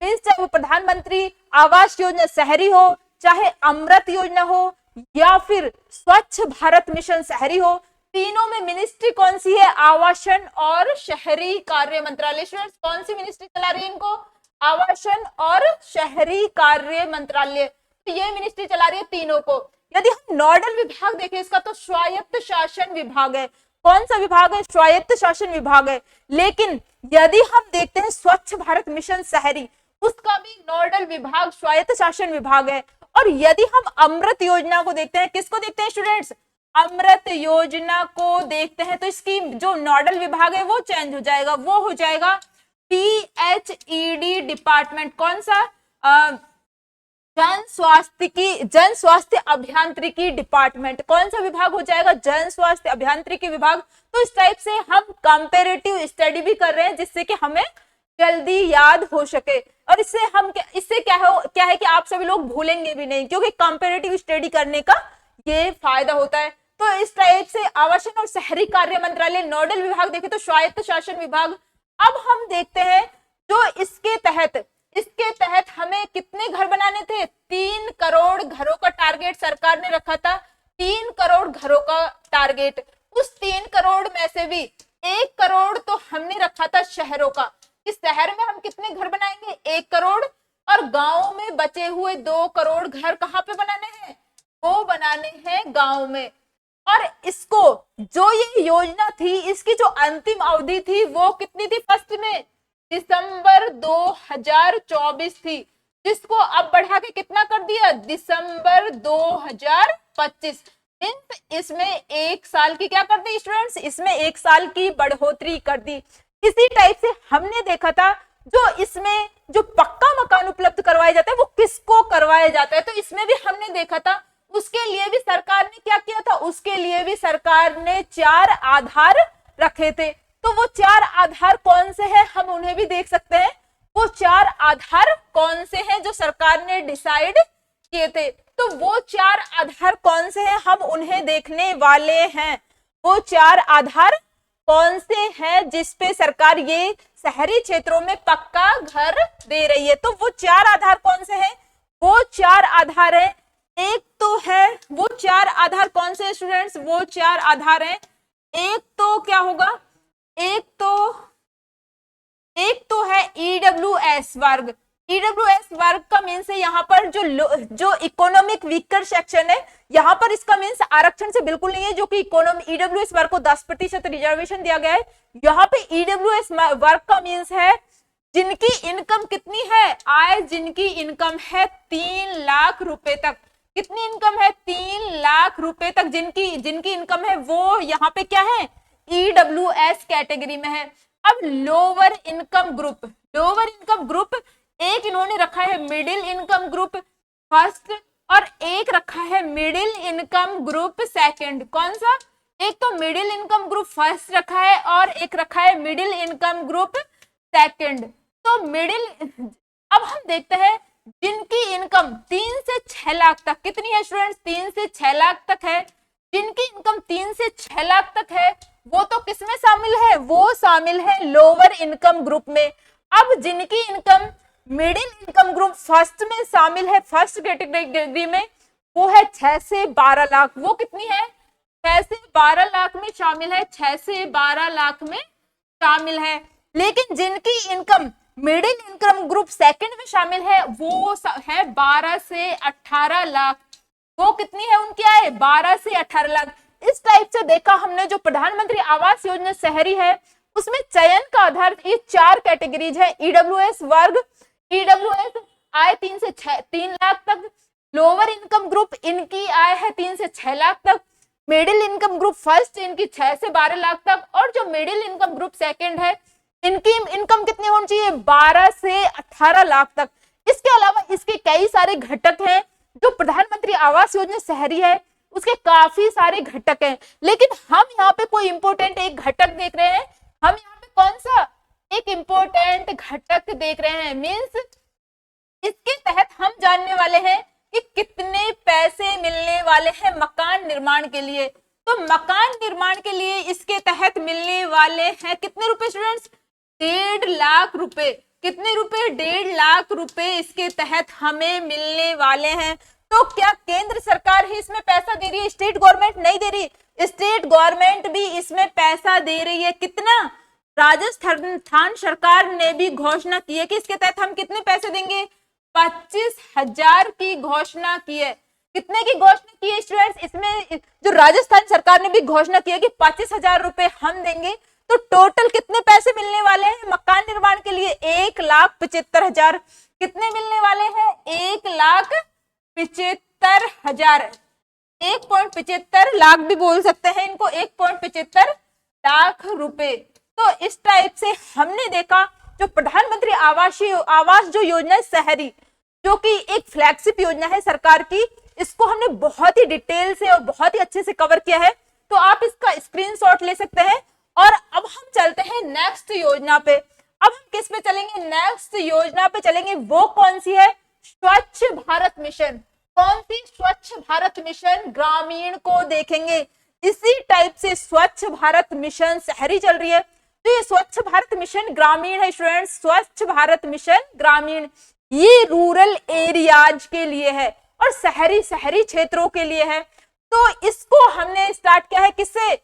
चाहे वो प्रधानमंत्री आवास योजना शहरी हो, चाहे अमृत योजना हो, या फिर स्वच्छ भारत मिशन शहरी हो, तीनों में मिनिस्ट्री कौन सी है? आवासन और शहरी कार्य मंत्रालय। कौन सी मिनिस्ट्री चला रही है इनको? आवासन और शहरी कार्य मंत्रालय। तो ये मिनिस्ट्री चला रही है तीनों को। यदि हम नोडल विभाग देखें इसका, तो स्वायत्त शासन विभाग है। कौन सा विभाग है? स्वायत्त शासन विभाग है। लेकिन यदि हम देखते हैं स्वच्छ भारत मिशन शहरी, उसका भी नोडल विभाग स्वायत्त शासन विभाग है। और यदि हम अमृत योजना को देखते हैं, किसको देखते हैं स्टूडेंट्स? अमृत योजना को देखते हैं, तो इसकी जो नोडल विभाग है वो चेंज हो जाएगा, वो हो जाएगा PHED डिपार्टमेंट। कौन सा? जन स्वास्थ्य अभियांत्रिकी डिपार्टमेंट। कौन सा विभाग हो जाएगा? जन स्वास्थ्य अभियांत्रिकी विभाग। तो इस टाइप से हम कंपैरेटिव स्टडी भी कर रहे हैं जिससे कि हमें जल्दी याद हो सके। और इससे क्या है कि आप सभी लोग भूलेंगे भी नहीं, क्योंकि कंपैरेटिव स्टडी करने का ये फायदा होता है। तो इस टाइप से आवासन और शहरी कार्य मंत्रालय नोडल विभाग देखें तो स्वायत्त शासन विभाग। अब हम देखते हैं जो इसके तहत हमें कितने घर बनाने थे? 3 करोड़ घरों का टारगेट सरकार ने रखा था। 3 करोड़ घरों का टारगेट। उस 3 करोड़ में से भी 1 करोड़ तो हमने रखा था शहरों का। इस शहर में हम कितने घर बनाएंगे? 1 करोड़। और गांव में बचे हुए 2 करोड़ घर कहाँ पे बनाने हैं? वो बनाने हैं गांव में। और इसको जो ये योजना थी, इसकी जो अंतिम अवधि थी वो कितनी थी? फर्स्ट में दिसंबर 2024 थी, जिसको अब बढ़ा के कितना कर दिया? दिसंबर 2025। इसमें 1 साल की क्या कर दी स्टूडेंट्स? इसमें 1 साल की बढ़ोतरी कर दी। इसी टाइप से हमने देखा था जो इसमें जो पक्का मकान उपलब्ध करवाया जाता है वो किसको करवाया जाता है, तो इसमें भी हमने देखा था। उसके लिए भी सरकार ने क्या किया था? उसके लिए भी सरकार ने 4 आधार रखे थे। तो वो 4 आधार कौन से हैं, हम उन्हें भी देख सकते हैं। वो 4 आधार कौन से हैं जो सरकार ने डिसाइड किए थे? तो वो 4 आधार कौन से हैं, हम उन्हें देखने वाले हैं। वो 4 आधार कौन से हैं जिसपे सरकार ये शहरी क्षेत्रों में पक्का घर दे रही है? तो वो 4 आधार कौन से हैं? वो 4 आधार है, एक तो है, वो 4 आधार कौन से स्टूडेंट्स? वो 4 आधार हैं। एक तो क्या होगा? एक तो है EWS वर्ग। EWS वर्ग का मीन्स है यहाँ पर जो इकोनॉमिक वीकर सेक्शन है, यहाँ पर इसका मीन्स आरक्षण से बिल्कुल नहीं है, जो कि EWS वर्ग को 10% रिजर्वेशन दिया गया है। यहाँ पे EWS वर्ग का मीन्स है जिनकी इनकम कितनी है, आय जिनकी इनकम है 3 लाख रुपए तक, कितनी इनकम है 3 लाख रुपए तक जिनकी इनकम है, वो यहाँ पे क्या है, EWS कैटेगरी में है। अब लोअर इनकम ग्रुप, एक इन्होंने रखा है मिडिल इनकम ग्रुप फर्स्ट और एक रखा है मिडिल इनकम ग्रुप सेकंड। कौन सा, एक तो मिडिल इनकम ग्रुप फर्स्ट रखा है और एक रखा है मिडिल इनकम ग्रुप सेकंड। तो मिडिल, अब हम देखते हैं जिनकी इनकम 3 से 6 लाख तक कितनी है स्टूडेंट्स, 3 से 6 लाख तक है, जिनकी इनकम 3 से 6 लाख तक है वो तो किसमें शामिल है, वो शामिल है लोअर इनकम ग्रुप में। अब जिनकी income middle income group first में शामिल है, फर्स्ट कैटेगरी में, वो है 6 से 12 लाख, वो कितनी है, 6 से 12 लाख में शामिल है, 6 से 12 लाख में शामिल है। लेकिन जिनकी income middle income group second में शामिल है वो है 12 से 18 लाख, वो कितनी है उनकी आय, 12 से 18 लाख। इस टाइप से देखा हमने जो प्रधानमंत्री आवास योजना शहरी है उसमें चयन का आधार ये 4 कैटेगरीज है, EWS वर्ग, EWS आय 3 लाख तक, लोअर इनकम ग्रुप इनकी आय है 3 से 6 लाख तक, मिडिल इनकम ग्रुप फर्स्ट इनकी 6 से 12 लाख तक, और जो मिडिल इनकम ग्रुप सेकंड है इनकी इनकम कितनी होनी चाहिए, 12 से 18 लाख तक। इसके अलावा इसके कई सारे घटक हैं, जो प्रधानमंत्री आवास योजना शहरी है उसके काफी सारे घटक हैं, लेकिन हम यहाँ पे कोई इंपॉर्टेंट एक घटक देख रहे हैं, हम यहाँ पे कौन सा एक इंपॉर्टेंट घटक देख रहे हैं, मीन्स इसके तहत हम जानने वाले हैं कि कितने पैसे मिलने वाले हैं मकान निर्माण के लिए। तो मकान निर्माण के लिए इसके तहत मिलने वाले हैं कितने रुपए स्टूडेंट्स, 1.5 लाख रुपए, कितने रुपए, 1.5 लाख रुपए इसके तहत हमें मिलने वाले हैं। तो क्या केंद्र सरकार ही इसमें पैसा दे रही है, स्टेट गवर्नमेंट नहीं दे रही, स्टेट गवर्नमेंट भी इसमें पैसा दे रही है। कितना, राजस्थान सरकार ने भी घोषणा की है कि इसके तहत हम कितने पैसे देंगे, 25,000 की घोषणा की है। कितने की घोषणा की है स्टूडेंट्स, इसमें जो राजस्थान सरकार ने भी घोषणा की है कि 25,000 रुपए हम देंगे। तो टोटल कितने पैसे मिलने वाले हैं मकान निर्माण के लिए, 1,75,000। कितने मिलने वाले हैं, 1,75,000, 1.75 लाख भी बोल सकते हैं इनको, 1.75 लाख रुपए। तो इस टाइप से हमने देखा जो प्रधानमंत्री आवास जो योजना है शहरी, जो कि एक फ्लैगशिप योजना है सरकार की, इसको हमने बहुत ही डिटेल से और बहुत ही अच्छे से कवर किया है। तो आप इसका स्क्रीनशॉट ले सकते हैं। और अब हम चलते हैं नेक्स्ट योजना पे। अब हम किस पे चलेंगे, नेक्स्ट योजना पे चलेंगे, वो कौन सी है, स्वच्छ भारत मिशन। कौन सी, स्वच्छ भारत मिशन ग्रामीण को देखेंगे। इसी टाइप से स्वच्छ भारत मिशन शहरी चल रही है, तो ये स्वच्छ भारत मिशन ग्रामीण है स्टूडेंट्स। स्वच्छ भारत मिशन ग्रामीण ये रूरल एरियाज के लिए है और शहरी क्षेत्रों के लिए है। तो इसको हमने स्टार्ट किया है किससे,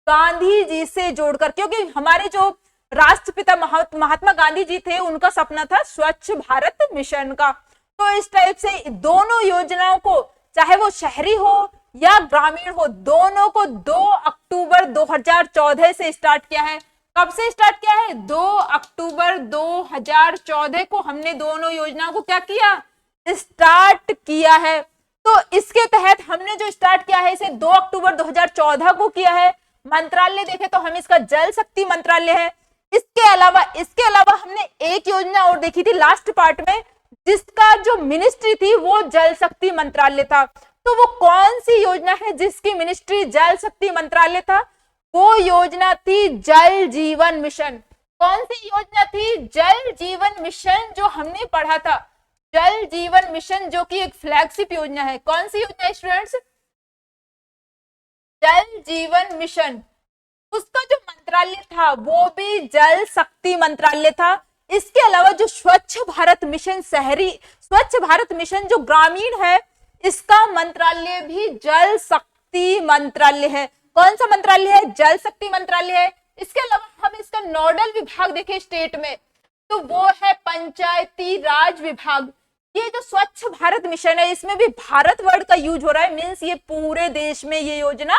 गांधी जी से जोड़कर, क्योंकि हमारे जो राष्ट्रपिता महात्मा गांधी जी थे उनका सपना था स्वच्छ भारत मिशन का। तो इस टाइप से दोनों योजनाओं को, चाहे वो शहरी हो या ग्रामीण हो, दोनों को 2 अक्टूबर 2014 से स्टार्ट किया है। कब से स्टार्ट किया है, 2 अक्टूबर 2014 को हमने दोनों योजनाओं को क्या किया, स्टार्ट किया है। तो इसके तहत हमने जो स्टार्ट किया है इसे 2 अक्टूबर 2014 को किया है। मंत्रालय देखे तो हम इसका जल शक्ति मंत्रालय है। इसके अलावा हमने एक योजना और देखी थी लास्ट पार्ट में, जिसका जो मिनिस्ट्री थी वो जल शक्ति मंत्रालय था। तो वो कौन सी योजना है जिसकी मिनिस्ट्री जल शक्ति मंत्रालय था, वो योजना थी जल जीवन मिशन। कौन सी योजना थी, जल जीवन मिशन, जो हमने पढ़ा था जल जीवन मिशन, जो कि एक फ्लैगशिप योजना है। कौन सी योजना है स्टूडेंट्स, जल जीवन मिशन। उसका जो मंत्रालय था वो भी जल शक्ति मंत्रालय था। इसके अलावा जो स्वच्छ भारत मिशन शहरी, स्वच्छ भारत मिशन जो ग्रामीण है, इसका मंत्रालय भी जल शक्ति मंत्रालय है। कौन सा मंत्रालय है, जल शक्ति मंत्रालय है। इसके अलावा हम इसका नोडल विभाग देखें स्टेट में, तो वो है पंचायती राज विभाग। ये जो स्वच्छ भारत मिशन है इसमें भी भारत वर्ड का यूज हो रहा है, मीन्स ये पूरे देश में ये योजना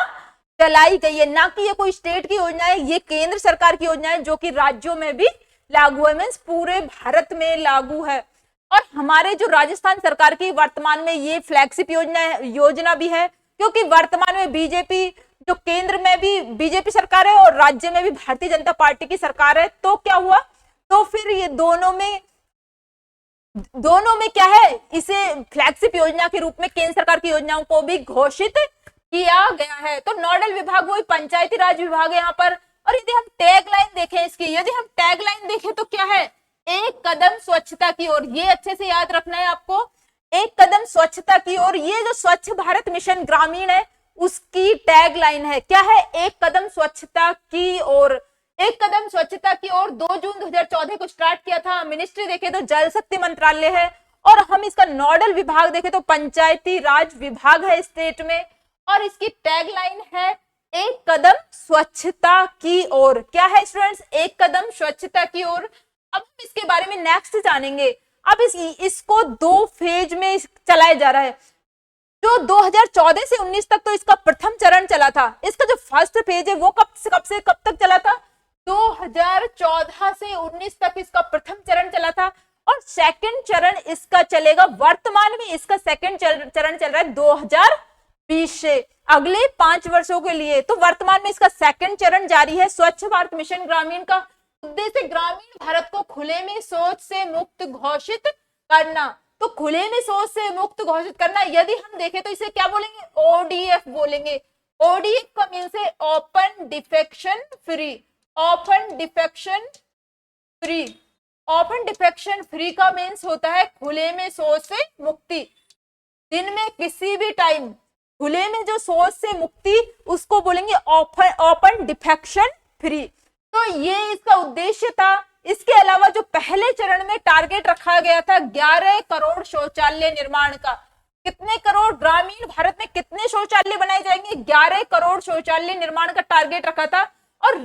चलाई गई है, ना कि ये कोई स्टेट की योजना है, ये केंद्र सरकार की योजना है जो कि राज्यों में भी लागू है, मीन्स पूरे भारत में लागू है। और हमारे जो राजस्थान सरकार की वर्तमान में ये फ्लैगशिप योजना भी है, क्योंकि वर्तमान में बीजेपी, जो केंद्र में भी बीजेपी सरकार है और राज्य में भी भारतीय जनता पार्टी की सरकार है, तो क्या हुआ, तो फिर ये दोनों में क्या है, इसे फ्लैगशिप योजना के रूप में केंद्र सरकार की योजनाओं को भी घोषित किया गया है। तो नोडल विभाग वही पंचायती राज विभाग है यहाँ पर। और यदि हम टैगलाइन देखें इसकी, यदि हम टैगलाइन देखें तो क्या है, एक कदम स्वच्छता की ओर। ये अच्छे से याद रखना है आपको, एक कदम स्वच्छता की ओर। ये जो स्वच्छ भारत मिशन ग्रामीण है उसकी टैगलाइन है, क्या है, एक कदम स्वच्छता की ओर। एक कदम स्वच्छता की ओर 2 जून 2014 को स्टार्ट किया था। मिनिस्ट्री देखे तो जल शक्ति मंत्रालय है, और हम इसका नोडल विभाग देखे तो पंचायती राज विभाग है स्टेट में। और इसकी टैगलाइन है एक कदम स्वच्छता की ओर। क्या है स्टूडेंट्स, एक कदम स्वच्छता की ओर। अब हम इसके बारे में नेक्स्ट जानेंगे। अब इसको 2 फेज में चलाया जा रहा है। जो 2014 से 19 तक तो इसका प्रथम चरण चला था। इसका जो फर्स्ट फेज है वो कब से कब तक चला था, 2014 से 19 तक इसका प्रथम चरण चला था। और सेकंड चरण इसका चलेगा, वर्तमान में इसका सेकंड चरण चल रहा है 2020 से, अगले 5 वर्षों के लिए। तो वर्तमान में इसका सेकंड चरण जारी है। स्वच्छ भारत मिशन ग्रामीण का उद्देश्य ग्रामीण भारत को खुले में शौच से मुक्त घोषित करना। तो खुले में शौच से मुक्त घोषित करना, यदि हम देखें तो इसे क्या बोलेंगे, ओडीएफ बोलेंगे। ओडीएफ का मीन्स है open defection free. Open defection free, open defection free का मीन्स होता है खुले में शौच से मुक्ति। दिन में किसी भी टाइम खुले में जो शौच से मुक्ति, उसको बोलेंगे ओपन डिफेक्शन फ्री। तो ये इसका उद्देश्य था। इसके अलावा जो पहले चरण में टारगेट रखा गया था 11 करोड़ शौचालय निर्माण का। कितने करोड़, ग्रामीण भारत में कितने शौचालय बनाए जाएंगे, 11 करोड़ शौचालय निर्माण का टारगेट रखा था। और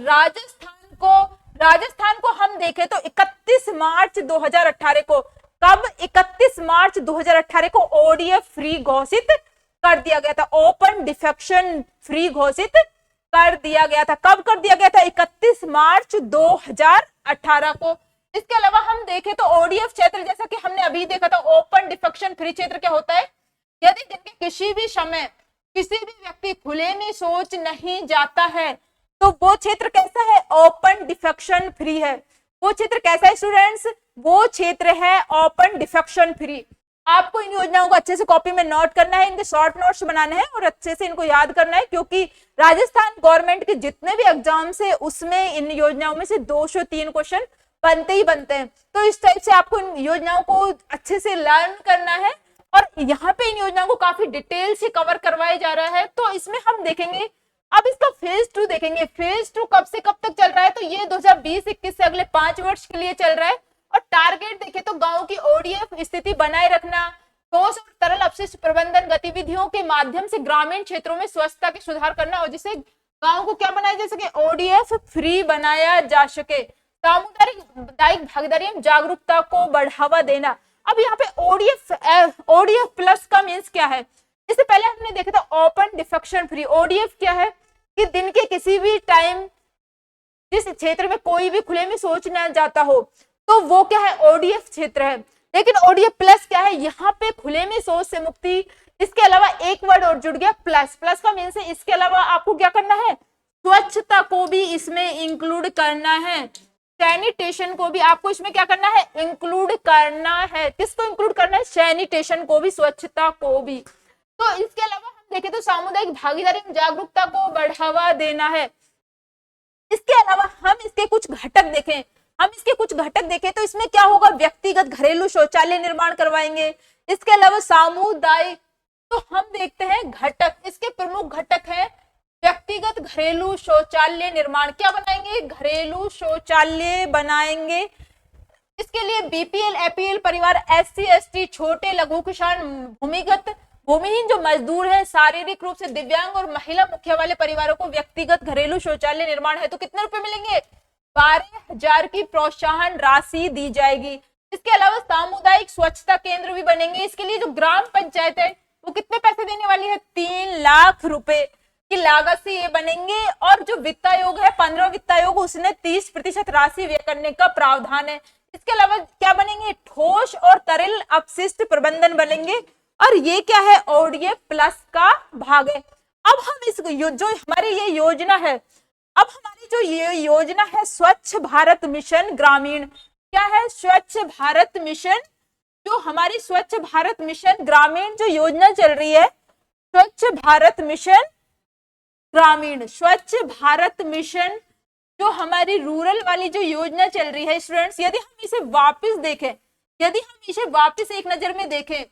राजस्थान को हम देखें तो 31 मार्च 2018 को, कब, 31 मार्च 2018 को ओडीएफ फ्री घोषित कर दिया गया था। ओपन डिफेक्शन फ्री घोषित कर दिया गया था। कब कर दिया गया था, 31 मार्च 2018 को। इसके अलावा हम देखें तो ओडीएफ क्षेत्र, जैसा कि हमने अभी देखा था, ओपन डिफेक्शन फ्री क्षेत्र क्या होता है, यदि दिन के किसी भी समय किसी भी व्यक्ति खुले में शौच नहीं जाता है तो वो क्षेत्र कैसा है, ओपन डिफेक्शन फ्री है। वो क्षेत्र कैसा है स्टूडेंट्स, वो क्षेत्र है ओपन डिफेक्शन फ्री। आपको इन योजनाओं को अच्छे से कॉपी में नोट करना है, इनके शॉर्ट नोट्स बनाने हैं और अच्छे से इनको याद करना है, क्योंकि राजस्थान गवर्नमेंट के जितने भी एग्जाम्स है उसमें इन योजनाओं में से 203 क्वेश्चन बनते ही बनते हैं। तो इस टाइप से आपको इन योजनाओं को अच्छे से लर्न करना है। और यहाँ पे इन योजनाओं को काफी डिटेल से कवर करवाया जा रहा है। तो इसमें हम देखेंगे, अब इसका फेज 2 देखेंगे। फेज 2 कब से कब तक चल रहा है, तो ये 2020-21 से अगले 5 वर्ष के लिए चल रहा है। और टारगेट देखें तो गांव की ओडीएफ स्थिति बनाए रखना, ठोस और तरल अपशिष्ट प्रबंधन गतिविधियों के माध्यम से ग्रामीण क्षेत्रों में स्वच्छता के सुधार करना, और जिससे गांव को क्या बनाया जा सके, ओडीएफ फ्री बनाया जा सके। सामुदायिक भागीदारी एवं जागरूकता को बढ़ावा देना। अब यहाँ पे ओडीएफ प्लस का मीन्स क्या है, इससे पहले हमने देखा था ओपन डिफेक्शन फ्री। ओडीएफ क्या है कि दिन के किसी भी टाइम जिस क्षेत्र में कोई भी खुले में शौच न जाता हो तो वो क्या है, ओडीएफ क्षेत्र है। लेकिन ओडीएफ प्लस क्या है, यहाँ पे खुले में शौच से मुक्ति। इसके अलावा एक वर्ड और जुड़ गया, प्लस। प्लस का मीन्स है इसके अलावा आपको क्या करना है, स्वच्छता को भी इसमें इंक्लूड करना है। सैनिटेशन को भी आपको इसमें क्या करना है, इंक्लूड करना है। किसको इंक्लूड करना है, सैनिटेशन को भी, स्वच्छता को भी। तो इसके अलावा हम देखें तो सामुदायिक भागीदारी एवं जागरूकता को बढ़ावा देना है। इसके अलावा हम इसके कुछ घटक देखें तो इसमें क्या होगा, व्यक्तिगत घरेलू शौचालय निर्माण करवाएंगे। इसके अलावा सामुदायिक, तो हम देखते हैं घटक, इसके प्रमुख घटक हैं व्यक्तिगत घरेलू शौचालय निर्माण। क्या बनाएंगे, घरेलू शौचालय बनाएंगे। इसके लिए बीपीएल, एपीएल परिवार, एससी, एसटी, छोटे लघु किसान, भूमिहीन जो मजदूर है, शारीरिक रूप से दिव्यांग और महिला मुखिया वाले परिवारों को व्यक्तिगत घरेलू शौचालय निर्माण है तो कितने रुपए मिलेंगे, 12,000 की प्रोत्साहन राशि दी जाएगी। इसके अलावा सामुदायिक स्वच्छता केंद्र भी बनेंगे। इसके लिए जो ग्राम पंचायत है वो कितने पैसे देने वाली है, 3 लाख रुपए। की लागत से ये बनेंगे, और जो वित्त आयोग है 15 वित्त आयोग, उसने 30% राशि व्यय करने का प्रावधान है। इसके अलावा क्या बनेंगे, ठोस और तरल अपशिष्ट प्रबंधन बनेंगे, और ये क्या है, ओडीएफ प्लस का भाग है। अब हम इस जो हमारी ये योजना है, अब हमारी जो ये योजना है स्वच्छ भारत मिशन ग्रामीण, क्या है, स्वच्छ भारत मिशन, जो हमारी स्वच्छ भारत मिशन ग्रामीण जो योजना चल रही है, स्वच्छ भारत मिशन ग्रामीण, स्वच्छ भारत मिशन जो हमारी रूरल वाली जो योजना चल रही है स्टूडेंट्स, यदि हम इसे वापस देखें, यदि हम इसे वापस एक नजर में देखें,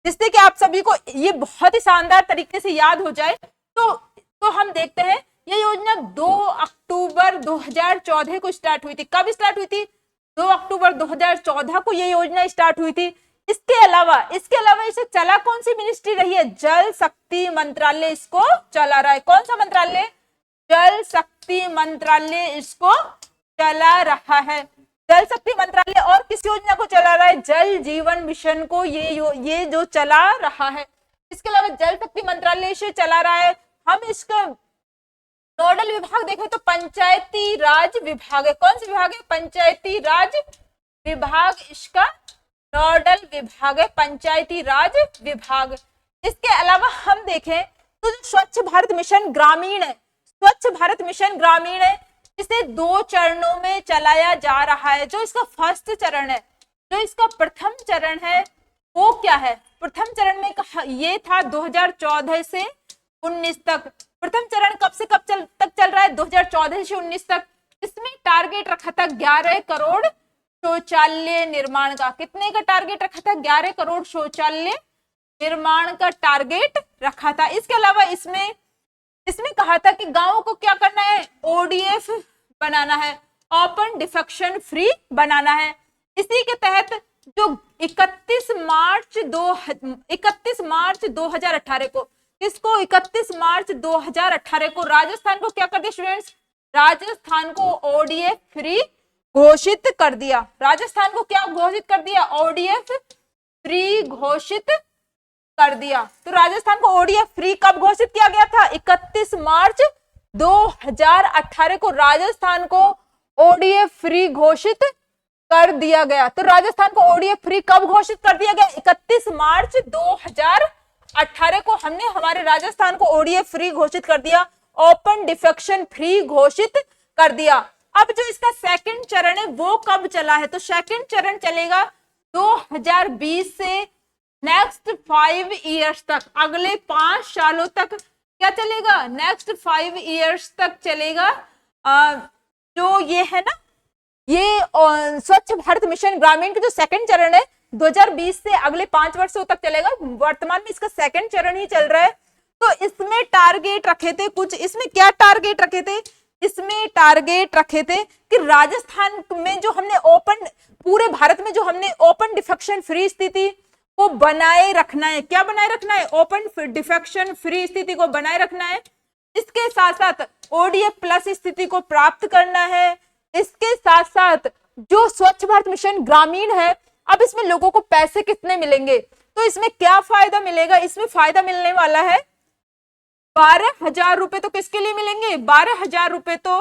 जिससे कि आप सभी को ये बहुत ही शानदार तरीके से याद हो जाए, तो हम देखते हैं ये योजना 2 अक्टूबर 2014 को स्टार्ट हुई थी। कब स्टार्ट हुई थी, 2 अक्टूबर 2014 को ये योजना स्टार्ट हुई थी। इसके अलावा इसे चला कौन सी मिनिस्ट्री रही है, जल शक्ति मंत्रालय इसको चला रहा है। कौन सा मंत्रालय, जल शक्ति मंत्रालय इसको चला रहा है, जल शक्ति मंत्रालय। और किस योजना को चला रहा है, जल जीवन मिशन को ये जो चला रहा है। इसके अलावा जल शक्ति मंत्रालय इसे चला रहा है। हम इसका नोडल विभाग देखें तो पंचायती राज विभाग है। कौन सा विभाग है, पंचायती राज विभाग इसका नोडल विभाग है, पंचायती राज विभाग। इसके अलावा हम देखें तो जो स्वच्छ भारत मिशन ग्रामीण है, स्वच्छ भारत मिशन ग्रामीण है, इसे 2 चरणों में चलाया जा रहा है। जो इसका फर्स्ट चरण है, जो इसका प्रथम चरण है वो क्या है, प्रथम चरण में ये था 2014 से 19 तक। प्रथम चरण कब से कब तक चल रहा है, 2014 से 19 तक। इसमें टारगेट रखा था 11 करोड़ शौचालय निर्माण का। कितने का टारगेट रखा था, 11 करोड़ शौचालय निर्माण का टारगेट रखा था। इसके अलावा इसमें कहा था कि गांवों को क्या करना है, ओडीएफ बनाना है, ओपन डिफेक्शन फ्री बनाना है। इसी के तहत जो 31 मार्च 2018 को, इसको 31 मार्च 2018 को राजस्थान को क्या कर दिया स्टूडेंट्स, राजस्थान को ओडीएफ फ्री घोषित कर दिया। राजस्थान को क्या घोषित कर दिया, ओडीएफ फ्री घोषित कर दिया। तो राजस्थान को ओडीएफ फ्री कब घोषित किया गया था, 31 मार्च 2018 को राजस्थान को ओडीएफ फ्री घोषित कर दिया गया। तो राजस्थान को ओडीएफ फ्री कब घोषित कर दिया गया, 31 मार्च 2018 को हमने हमारे राजस्थान को ओडीएफ फ्री घोषित कर दिया, ओपन डिफेक्शन फ्री घोषित कर दिया। अब जो इसका सेकंड चरण है वो कब चला है, तो सेकंड चरण चलेगा 2020 से नेक्स्ट 5 इयर्स तक, अगले 5 सालों तक क्या चलेगा, नेक्स्ट 5 इयर्स तक चलेगा। जो ये है ना, ये स्वच्छ भारत मिशन ग्रामीण का जो सेकंड चरण है 2020 से अगले 5 वर्षों तक चलेगा। वर्तमान में इसका सेकंड चरण ही चल रहा है। तो इसमें टारगेट रखे थे कुछ, इसमें क्या टारगेट रखे थे, इसमें टारगेट रखे थे कि राजस्थान में जो हमने ओपन, पूरे भारत में जो हमने ओपन डिफेक्शन फ्री स्थिति को बनाए रखना है। क्या बनाए रखना है, ओपन डिफेक्शन फ्री स्थिति को बनाए रखना है। इसके साथ साथ ओडीएफ प्लस स्थिति को प्राप्त करना है। इसके साथ साथ जो स्वच्छ भारत मिशन ग्रामीण है, अब इसमें लोगों को पैसे कितने मिलेंगे, तो इसमें क्या फायदा मिलेगा, इसमें फायदा मिलने वाला है 12,000 रुपए। तो किसके लिए मिलेंगे, 12,000 रुपए तो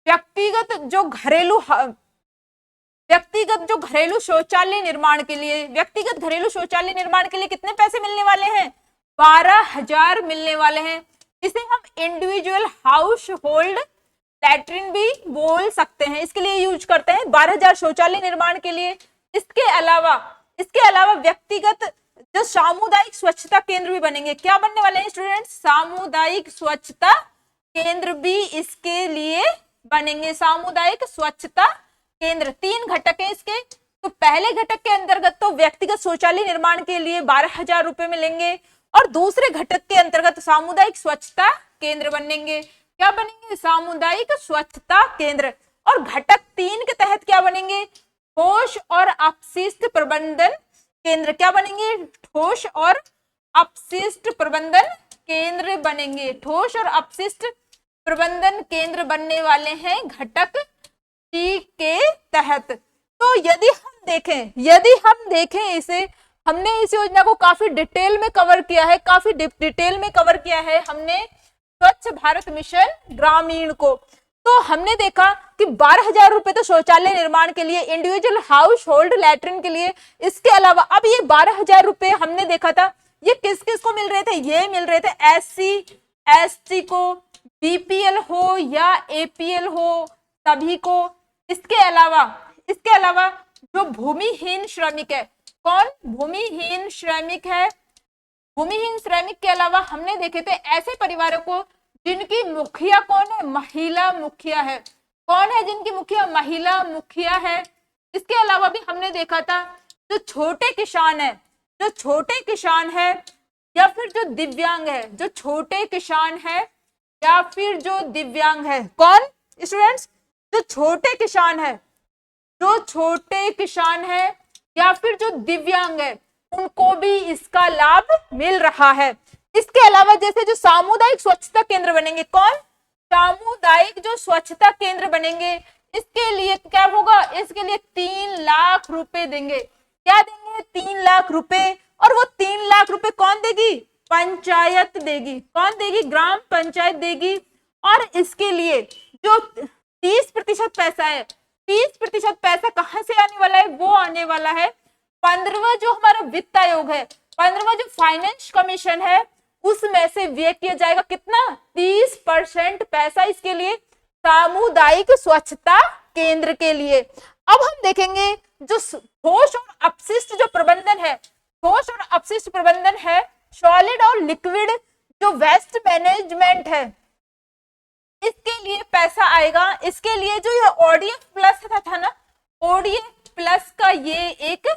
व्यक्तिगत जो घरेलू शौचालय निर्माण के लिए, व्यक्तिगत घरेलू शौचालय निर्माण के लिए कितने पैसे मिलने वाले हैं, 12,000 मिलने वाले हैं। इसे हम इंडिविजुअल हाउस होल्ड लैट्रिन भी बोल सकते हैं, इसके लिए यूज करते हैं 12,000 शौचालय निर्माण के लिए। इसके अलावा व्यक्तिगत जो सामुदायिक स्वच्छता केंद्र भी बनेंगे। क्या बनने वाले हैं स्टूडेंट्स, सामुदायिक स्वच्छता केंद्र भी इसके लिए बनेंगे। सामुदायिक स्वच्छता केंद्र, 3 घटक है इसके। तो पहले घटक के अंतर्गत तो व्यक्तिगत शौचालय निर्माण के लिए 12,000 रुपए मिलेंगे, और दूसरे घटक के अंतर्गत सामुदायिक स्वच्छता केंद्र बनेंगे। क्या बनेंगे, सामुदायिक स्वच्छता केंद्र। और घटक 3 के तहत क्या बनेंगे, ठोस और अपशिष्ट प्रबंधन केंद्र। क्या बनेंगे, ठोस और अपशिष्ट प्रबंधन केंद्र बनेंगे। ठोस और अपशिष्ट प्रबंधन केंद्र बनने वाले हैं घटक 3 के तहत। तो यदि हम देखें इसे, हमने इस योजना को काफी डिटेल में कवर किया है, हमने स्वच्छ भारत मिशन ग्रामीण को। तो हमने देखा कि 12,000 रुपए तो शौचालय निर्माण के लिए, इंडिविजुअल हाउस होल्ड लैट्रिन के लिए। इसके अलावा अब ये 12,000 रुपए हमने देखा था ये किस किस को मिल रहे थे, ये मिल रहे थे SC ST को, BPL हो या APL हो, सभी को। इसके अलावा जो भूमिहीन श्रमिक है, कौन भूमिहीन श्रमिक है, भूमिहीन श्रमिक के अलावा हमने देखे थे ऐसे परिवारों को जिनकी मुखिया कौन है, महिला मुखिया है। कौन है जिनकी मुखिया, महिला मुखिया है। इसके अलावा भी हमने देखा था जो छोटे किसान है, जो छोटे किसान है या फिर जो दिव्यांग है, जो छोटे किसान है या फिर जो दिव्यांग है, कौन स्टूडेंट्स, जो छोटे किसान है, जो छोटे किसान है या फिर जो दिव्यांग है, उनको भी इसका लाभ मिल रहा है। इसके अलावा जैसे जो सामुदायिक स्वच्छता केंद्र बनेंगे, कौन, सामुदायिक जो स्वच्छता केंद्र बनेंगे, इसके लिए क्या होगा, इसके लिए 3 लाख रुपए देंगे। क्या देंगे, 3 लाख रुपए। और वो 3 लाख रुपए कौन देगी, पंचायत देगी। कौन देगी, ग्राम पंचायत देगी। और इसके लिए जो 30% पैसा है, 30% पैसा कहां से आने वाला है, वो आने वाला है 15वां जो हमारा वित्त आयोग है, 15वां जो फाइनेंस कमीशन है, उसमें से व्यय किया जाएगा कितना, 30% पैसा इसके लिए, सामुदायिक स्वच्छता केंद्र के लिए। अब हम देखेंगे जो ठोस और अपशिष्ट जो प्रबंधन है, ठोस और अपशिष्ट प्रबंधन है, सॉलिड और लिक्विड जो वेस्ट मैनेजमेंट है, इसके लिए पैसा आएगा। इसके लिए जो ये ODF प्लस था ना, ODF प्लस का ये एक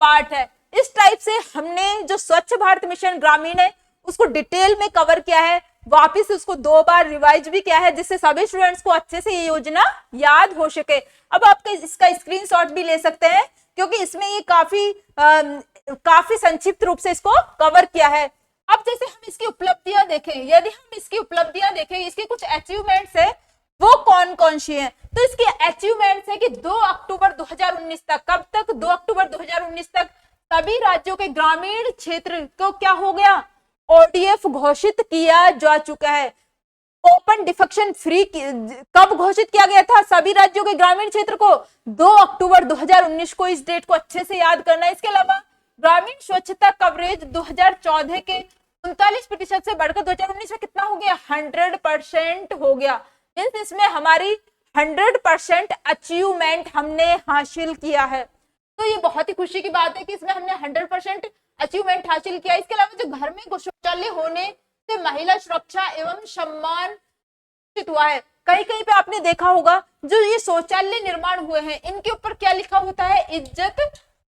पार्ट है। इस टाइप से हमने जो स्वच्छ भारत मिशन ग्रामीण है उसको डिटेल में कवर किया है, वापिस उसको 2 बार रिवाइज भी किया है, जिससे सभी स्टूडेंट्स को अच्छे से ये योजना याद हो सके। अब आप इसका स्क्रीनशॉट भी ले सकते हैं क्योंकि इसमें ये काफी संक्षिप्त रूप से इसको कवर किया है। अब जैसे हम इसकी उपलब्धियां देखें, यदि हम इसकी उपलब्धियां देखें, इसके कुछ अचीवमेंट्स है, वो कौन कौन सी हैं, तो इसकी अचीवमेंट्स है कि 2 अक्टूबर 2019 तक, कब तक, 2 अक्टूबर 2019 तक सभी राज्यों के ग्रामीण क्षेत्र को क्या हो गया, ODF घोषित किया जा चुका है। ओपन डिफेक्शन फ्री कब घोषित किया गया था सभी राज्यों के ग्रामीण क्षेत्र को, 2 अक्टूबर 2019 को। इस डेट को अच्छे से याद करना है। इसके अलावा ग्रामीण स्वच्छता कवरेज 2014 के 39% से बढ़कर 2019 में कितना हो गया, 100% हो गया। मींस इसमें हमारी 100% अचीवमेंट हमने हासिल किया है। तो ये बहुत ही खुशी की बात है कि इसमें हमने 100% अचीवमेंट हासिल किया। इसके अलावा जो घर में शौचालय होने से महिला सुरक्षा एवं सम्मान हुआ है। कहीं कहीं पे आपने देखा होगा जो ये शौचालय निर्माण हुए हैं, इनके ऊपर क्या लिखा होता है, इज्जत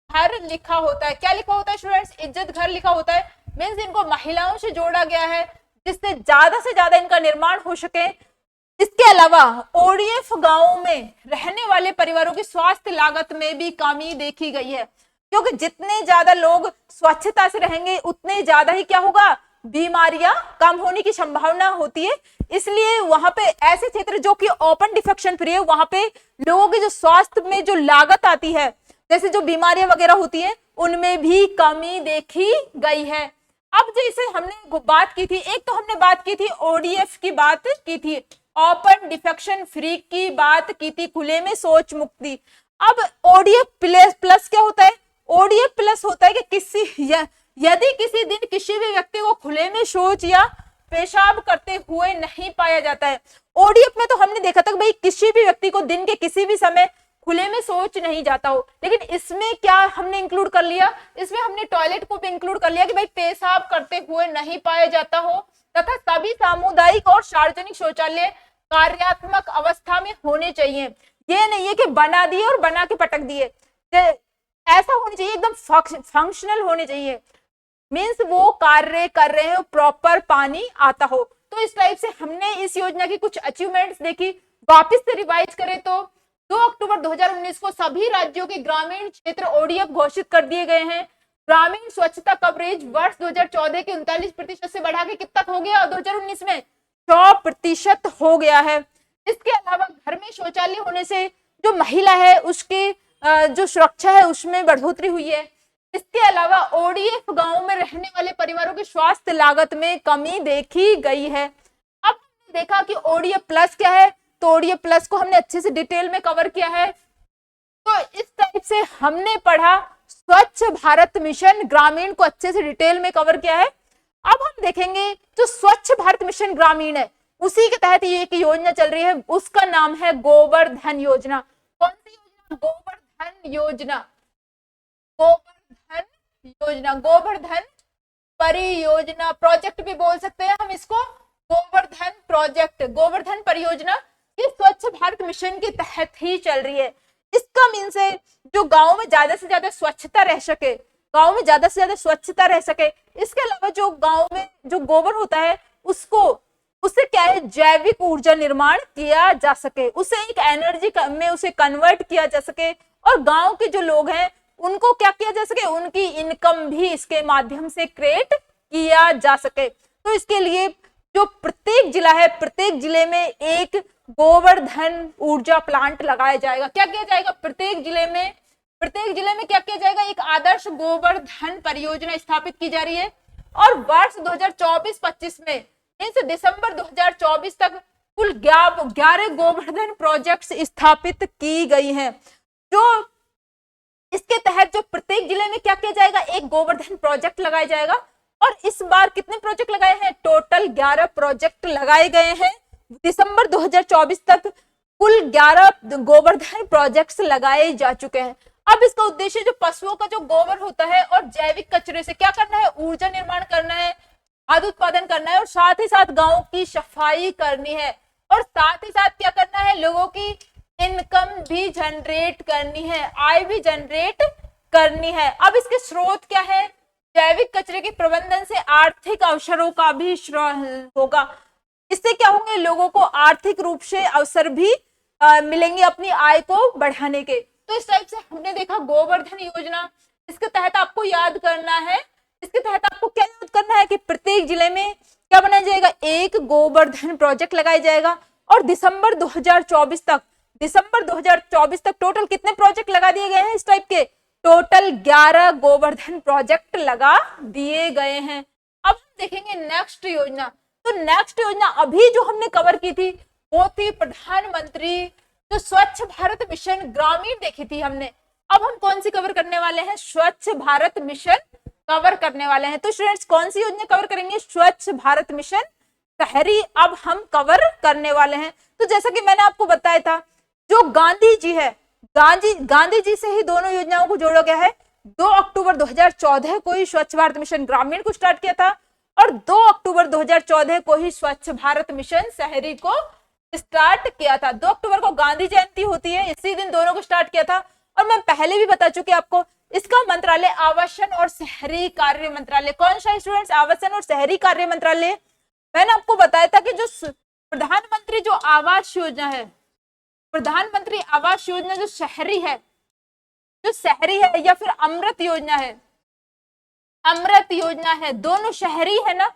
घर लिखा होता है। क्या लिखा होता है स्टूडेंट्स, इज्जत घर लिखा होता है। मींस इनको महिलाओं से जोड़ा गया है जिससे ज्यादा से ज्यादा इनका निर्माण हो सके। इसके अलावा ODF गांवों में रहने वाले परिवारों की स्वास्थ्य लागत में भी कमी देखी गई है, क्योंकि जितने ज्यादा लोग स्वच्छता से रहेंगे उतने ज्यादा ही क्या होगा, बीमारियां कम होने की संभावना होती है। इसलिए वहां पे ऐसे क्षेत्र जो कि ओपन डिफेक्शन फ्री है, वहां पे लोगों की जो स्वास्थ्य में जो लागत आती है, जैसे जो बीमारियां वगैरह होती है, उनमें भी कमी देखी गई है। अब जैसे हमने बात की थी, एक तो हमने बात की थी ODF की बात की थी, ओपन डिफेक्शन फ्री की बात की थी, खुले में शौच मुक्ति। अब ODF प्लस क्या होता है, ODF प्लस होता है कि यदि किसी दिन किसी भी व्यक्ति को खुले में शौच या पेशाब करते हुए नहीं पाया जाता है। ODF में तो हमने देखा था कि भाई किसी भी व्यक्ति को दिन के किसी भी समय खुले में शौच नहीं जाता हो, लेकिन इसमें क्या हमने इंक्लूड कर लिया, इसमें हमने टॉयलेट को भी इंक्लूड कर लिया कि भाई पेशाब करते हुए नहीं पाया जाता हो, तथा सभी सामुदायिक और सार्वजनिक शौचालय कार्यात्मक अवस्था में होने चाहिए। ये नहीं है कि बना दिए और बना के पटक दिए, ऐसा होनी चाहिए, एकदम फंक्शनल होने चाहिए। मींस वो कार्य कर रहे हो, प्रॉपर पानी आता हो। तो इस टाइप से हमने इस योजना की कुछ अचीवमेंट्स देखी। वापस से रिवाइज करें तो 2 अक्टूबर 2019 को सभी राज्यों के ग्रामीण क्षेत्र ODF घोषित कर दिए गए हैं। ग्रामीण स्वच्छता कवरेज वर्ष 2014 के 39% से बढ़ा के कितना हो गया, 2019 में 100% हो गया है। इसके अलावा घर में शौचालय होने से जो महिला है उसकी जो सुरक्षा है उसमें बढ़ोतरी हुई है। इसके अलावा ODF गांवों में रहने वाले परिवारों की स्वास्थ्य लागत में कमी देखी गई है। अब देखा कि ओडीएफ प्लस क्या है, तो ओडीएफ प्लस को हमने अच्छे से डिटेल में कवर किया है। तो इस टाइप से हमने पढ़ा स्वच्छ भारत मिशन ग्रामीण को अच्छे से डिटेल में कवर किया है। अब हम देखेंगे जो स्वच्छ भारत मिशन ग्रामीण है उसी के तहत ये एक योजना चल रही है, उसका नाम है गोवर्धन योजना। कौन सी योजना? गोवर्धन योजना। गोवर्धन योजना, गोवर्धन परियोजना, प्रोजेक्ट भी बोल सकते हैं हम इसको, गोवर्धन प्रोजेक्ट, गोवर्धन परियोजना, ये स्वच्छ भारत मिशन के तहत ही चल रही है। इसका मीन्स है जो गांव में ज्यादा से ज्यादा स्वच्छता रह सके, गांव में ज्यादा से ज्यादा स्वच्छता रह सके। इसके अलावा जो गांव में जो गोबर होता है उससे क्या है, जैविक ऊर्जा निर्माण किया जा सके, उसे एक एनर्जी में उसे कन्वर्ट किया जा सके, और गांव के जो लोग हैं उनको क्या किया जा सके, उनकी इनकम भी इसके माध्यम से क्रिएट किया जा सके। तो इसके लिए जो प्रत्येक जिला है, प्रत्येक जिले में एक गोवर्धन ऊर्जा प्लांट लगाया जाएगा। क्या किया जाएगा? प्रत्येक जिले में क्या किया जाएगा, एक आदर्श गोवर्धन परियोजना स्थापित की जा रही है। और वर्ष 2024-25 में इस दिसंबर 2024 तक कुल 11 गोवर्धन प्रोजेक्ट्स स्थापित की गई हैं। जो इसके तहत जो प्रत्येक जिले में क्या किया जाएगा, एक गोवर्धन प्रोजेक्ट लगाया जाएगा। और इस बार कितने प्रोजेक्ट लगाए हैं? टोटल 11 प्रोजेक्ट लगाए गए हैं। दिसंबर 2024 तक कुल 11 गोवर्धन प्रोजेक्ट्स लगाए जा चुके हैं। अब इसका उद्देश्य जो पशुओं का जो गोबर होता है और जैविक कचरे से क्या करना है, ऊर्जा निर्माण करना है, खाद्य उत्पादन करना है, और साथ ही साथ गांव की सफाई करनी है, और साथ ही साथ क्या करना है, लोगों की इनकम भी जनरेट करनी है, आय भी जनरेट करनी है। अब इसके स्रोत क्या है? जैविक कचरे के प्रबंधन से आर्थिक अवसरों का भी होगा। इससे क्या होंगे, लोगों को आर्थिक रूप से अवसर भी मिलेंगे अपनी आय को बढ़ाने के। तो इस टाइप से हमने देखा गोवर्धन योजना। इसके तहत आपको याद करना है, इसके तहत आपको क्या याद करना है कि प्रत्येक जिले में क्या बनाया जाएगा, एक गोवर्धन प्रोजेक्ट लगाया जाएगा। और दिसंबर 2024 तक टोटल कितने प्रोजेक्ट लगा दिए गए हैं इस टाइप के? टोटल 11 गोवर्धन प्रोजेक्ट लगा दिए गए हैं। अब हम देखेंगे नेक्स्ट योजना। तो नेक्स्ट योजना अभी जो हमने कवर की थी वो थी प्रधानमंत्री जो स्वच्छ भारत मिशन ग्रामीण देखी थी हमने। अब हम कौन सी कवर करने वाले हैं? स्वच्छ भारत मिशन कवर करने वाले हैं। तो स्टूडेंट्स कौन सी योजना कवर करेंगे? स्वच्छ भारत मिशन शहरी अब हम कवर करने वाले हैं। तो जैसा कि मैंने आपको बताया था, जो गांधी जी है, गांधी जी से ही दोनों योजनाओं को जोड़ा गया है। 2 अक्टूबर 2014 को ही स्वच्छ भारत मिशन ग्रामीण को स्टार्ट किया था, और 2 अक्टूबर 2014 को ही स्वच्छ भारत मिशन शहरी को स्टार्ट किया था। 2 अक्टूबर को गांधी जयंती होती है, इसी दिन दोनों को स्टार्ट किया था। और मैं पहले भी बता चुकी आपको, इसका मंत्रालय आवासन और शहरी कार्य मंत्रालय। कौन सा स्टूडेंट्स? आवासन और शहरी कार्य मंत्रालय। मैंने आपको बताया था कि जो प्रधानमंत्री जो आवास योजना है, प्रधानमंत्री आवास योजना जो शहरी है या फिर अमृत योजना है, अमृत योजना है, दोनों शहरी है ना,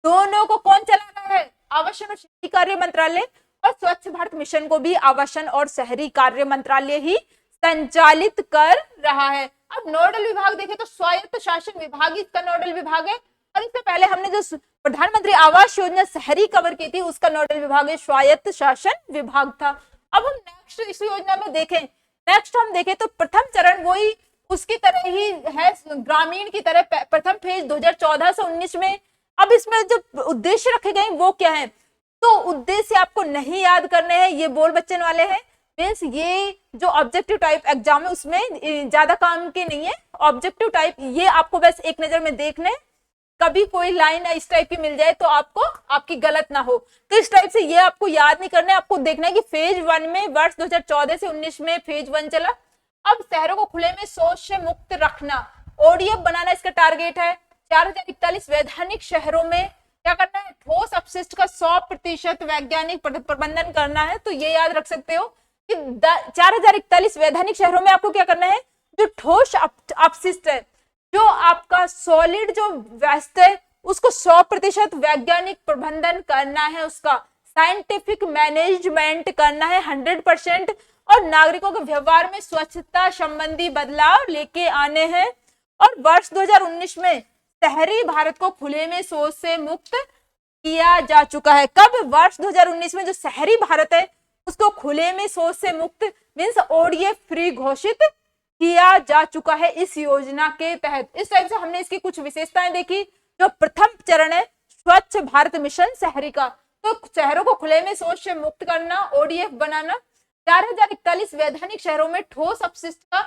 दोनों को कौन चला रहा है? आवासन और शहरी कार्य मंत्रालय। और स्वच्छ भारत मिशन को भी आवासन और शहरी कार्य मंत्रालय ही संचालित कर रहा है। अब नोडल विभाग देखें तो स्वायत्त शासन विभाग इसका नोडल विभाग है, और इससे पहले हमने जो प्रधानमंत्री आवास योजना शहरी कवर की थी उसका नोडल विभाग है स्वायत्त शासन विभाग था। अब हम नेक्स्ट इस योजना में देखें तो प्रथम चरण वही उसकी तरह ही है, ग्रामीण की तरह प्रथम फेज 2014 से 19 में। अब इसमें जो उद्देश्य रखे गए वो क्या है? तो उद्देश्य आपको नहीं याद करने हैं, ये बोल बच्चन वाले हैं। मीन्स ये जो ऑब्जेक्टिव टाइप एग्जाम है उसमें ज्यादा काम के नहीं है। ऑब्जेक्टिव टाइप ये आपको बस एक नजर में देखने, कभी कोई लाइन इस टाइप की मिल जाए तो आपकी गलत ना हो। तो इस टाइप से ये आपको याद नहीं करना है, आपको देखना है कि फेज 1 में वर्ष 2014 से 19 में फेज 1 चला। अब शहरों को खुले में शौच से मुक्त रखना, ओडीएफ बनाना इसका टारगेट है। 4041 वैधानिक शहरों में क्या करना है? ठोस अपशिष्ट का 100% वैज्ञानिक प्रबंधन करना है। तो ये याद रख सकते हो कि 4041 वैधानिक शहरों में आपको क्या करना है? जो ठोस अपशिष्ट है, जो आपका सॉलिड जो वेस्ट है, उसको 100% वैज्ञानिक प्रबंधन करना है, उसका साइंटिफिक मैनेजमेंट करना है 100%, और नागरिकों के व्यवहार में स्वच्छता संबंधी बदलाव लेके आने हैं। और वर्ष 2019 में शहरी भारत को खुले में शौच से मुक्त किया जा चुका है। कब? वर्ष 2019 में जो शहरी भारत है उसको खुले में शौच से मुक्त मीन्स ओडीएफ फ्री घोषित किया जा चुका है इस योजना के तहत। इस टाइप से हमने इसकी कुछ विशेषताएं देखी। जो प्रथम चरण है स्वच्छ भारत मिशन शहरी का, तो शहरों को खुले में शौच से मुक्त करना, ओडीएफ बनाना, 4041 वैधानिक शहरों में ठोस अपशिष्ट का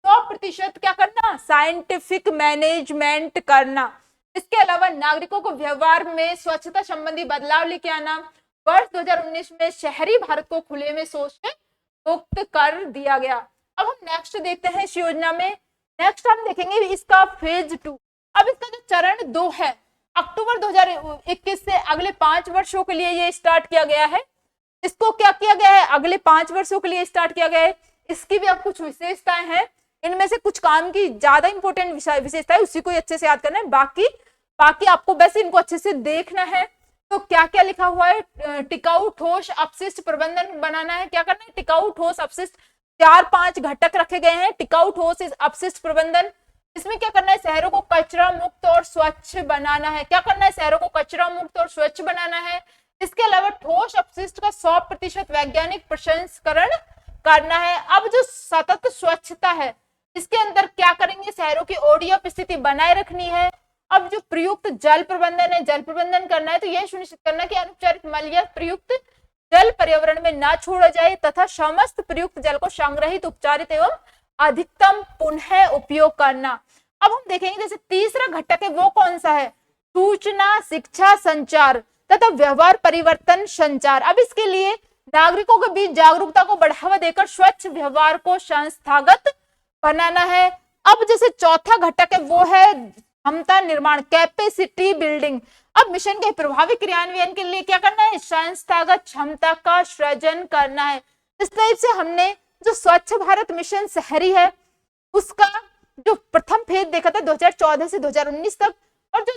100% क्या करना, साइंटिफिक मैनेजमेंट करना। इसके अलावा नागरिकों को व्यवहार में स्वच्छता संबंधी बदलाव लेके आना। वर्ष 2019 में शहरी भारत को खुले में शौच से मुक्त कर दिया गया। अब हम नेक्स्ट देखते हैं इस योजना में। नेक्स्ट हम देखेंगे इसका फेज 2। अब इसका जो चरण 2 है अक्टूबर 2021 से अगले 5 वर्षों के लिए ये स्टार्ट किया गया है। इसको क्या किया गया है, अगले 5 वर्षों के लिए स्टार्ट किया गया है। इसकी भी अब कुछ विशेषताएं हैं, इनमें से कुछ काम की ज्यादा इंपॉर्टेंट विशेषताएं उसी को अच्छे से याद करना है, बाकी आपको वैसे इनको अच्छे से देखना है। तो क्या क्या लिखा हुआ है, टिकाऊ ठोस अपशिष्ट प्रबंधन बनाना है। क्या करना है, टिकाऊ ठोस अपशिष्ट, 4-5 घटक रखे गए हैं टिकाऊ ठोस अपशिष्ट प्रबंधन। इसमें क्या करना है, शहरों को कचरा मुक्त और स्वच्छ बनाना है। क्या करना है, शहरों को कचरा मुक्त और स्वच्छ बनाना है। इसके अलावा ठोस अपशिष्ट का 100% वैज्ञानिक प्रसंस्करण करना है। अब जो सतत स्वच्छता है इसके अंदर क्या करेंगे, शहरों की ओडीएफ स्थिति बनाए रखनी है। अब जो प्रयुक्त जल प्रबंधन है, जल प्रबंधन करना है, तो यह सुनिश्चित करना कि अनुपचारित मल या प्रयुक्त जल पर्यावरण में ना छोड़ा जाए तथा समस्त प्रयुक्त जल को संग्रहित, उपचारित एवं अधिकतम पुनः उपयोग करना। अब हम देखेंगे जैसे तीसरा घटक है वो कौन सा है, सूचना शिक्षा संचार तथा व्यवहार परिवर्तन संचार। अब इसके लिए नागरिकों के बीच जागरूकता को बढ़ावा देकर स्वच्छ व्यवहार को संस्थागत बनाना है। अब जैसे चौथा घटक है वो है क्षमता निर्माण, कैपेसिटी बिल्डिंग। अब मिशन के प्रभावी क्रियान्वयन के लिए क्या करना है, संस्थागत क्षमता का सृजन करना है। इस टाइप से हमने जो स्वच्छ भारत मिशन शहरी है उसका जो प्रथम फेज देखा था 2014 से 2019 तक, और जो